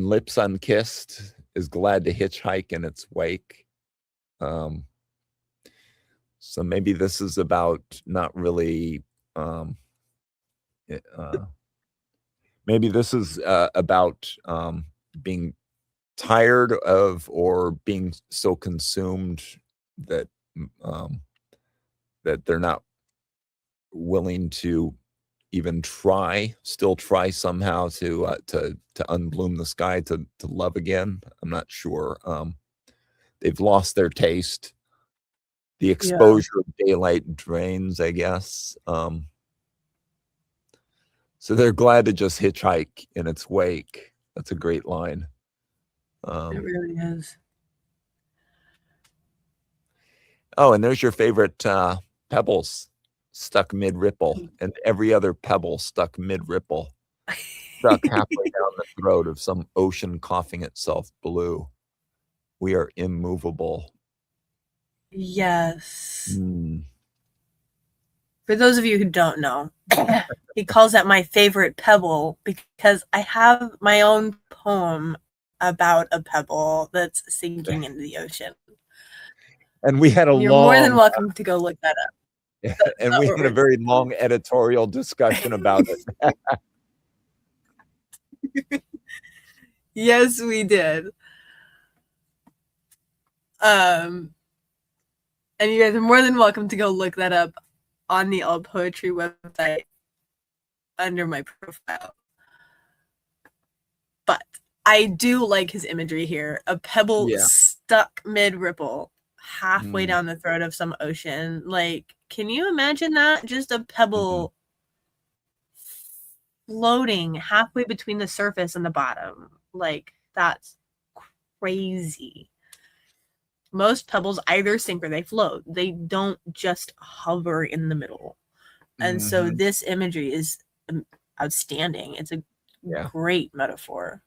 lips unkissed is glad to hitchhike in its wake. So maybe this is about not really maybe this is about being tired of, or being so consumed that that they're not willing to even still try somehow to unbloom the sky, to love again. I'm not sure. They've lost their taste. The exposure of daylight drains, I guess. So they're glad to just hitchhike in its wake. That's a great line. It really is. Oh, and there's your favorite pebbles stuck mid-ripple, and every other pebble stuck mid-ripple, stuck halfway down the throat of some ocean coughing itself blue. We are immovable. Yes. For those of you who don't know, he calls that my favorite pebble because I have my own poem about a pebble that's sinking into the ocean. And we had You're more than welcome to go look that up. And we had a very long editorial discussion about it. Yes, we did. And you guys are more than welcome to go look that up on the All Poetry website under my profile. But I do like his imagery here. A pebble stuck mid-ripple, halfway down the throat of some ocean. Like, can you imagine that? Just a pebble floating halfway between the surface and the bottom. Like, that's crazy. Most pebbles either sink or they float. They don't just hover in the middle. And so this imagery is outstanding. It's a great metaphor.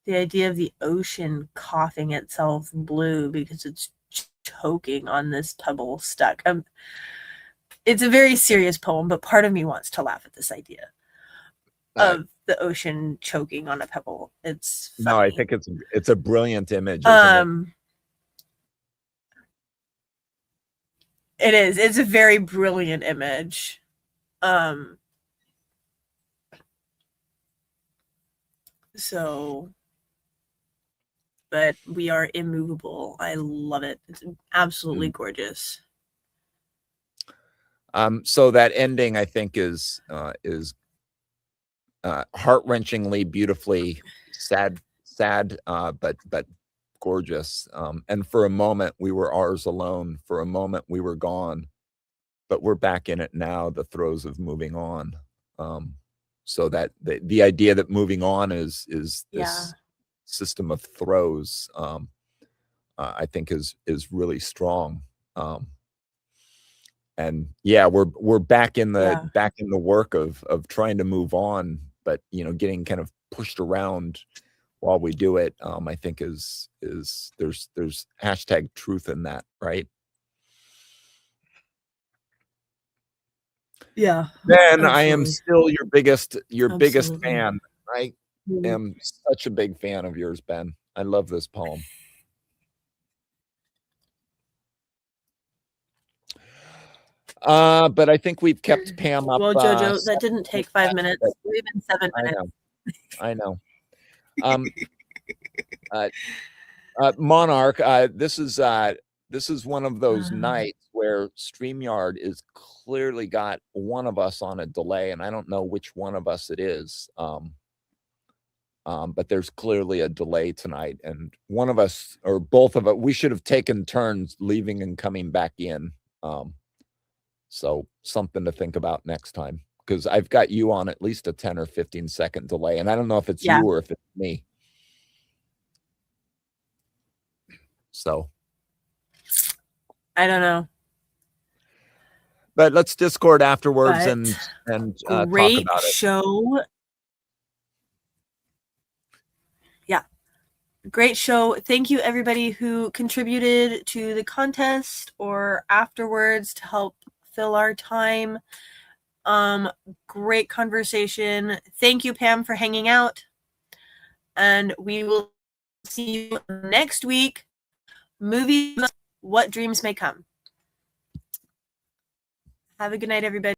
The idea of the ocean coughing itself blue because it's choking on this pebble stuck. It's a very serious poem, but part of me wants to laugh at this idea of the ocean choking on a pebble. It's funny. No, I think it's a brilliant image. Isn't it is. It's a very brilliant image. But we are immovable. I love it. It's absolutely gorgeous. So that ending, I think, is heart-wrenchingly, beautifully sad, but gorgeous. And for a moment, we were ours alone. For a moment, we were gone, but we're back in it now. The throes of moving on. So that the idea that moving on is this system of throws, I think is really strong. And yeah, we're back in the work of trying to move on, but getting kind of pushed around while we do it. I think is there's hashtag truth in that, right? Yeah. Ben, I am still your biggest fan. I Mm-hmm. am such a big fan of yours, Ben. I love this poem. But I think we've kept Pam up. Well, Jojo, that didn't take 5 minutes. We've been 7 minutes. I know. Monarch, this is one of those nights where StreamYard is clearly got one of us on a delay, and I don't know which one of us it is. But there's clearly a delay tonight, and one of us or both of us, we should have taken turns leaving and coming back in. So something to think about next time, because I've got you on at least a 10 or 15 second delay, and I don't know if it's you or if it's me. So I don't know. But let's Discord afterwards and talk about it. Great show. Yeah. Great show. Thank you, everybody who contributed to the contest or afterwards to help fill our time. Great conversation. Thank you, Pam, for hanging out. And we will see you next week. Movies, What Dreams May Come. Have a good night, everybody.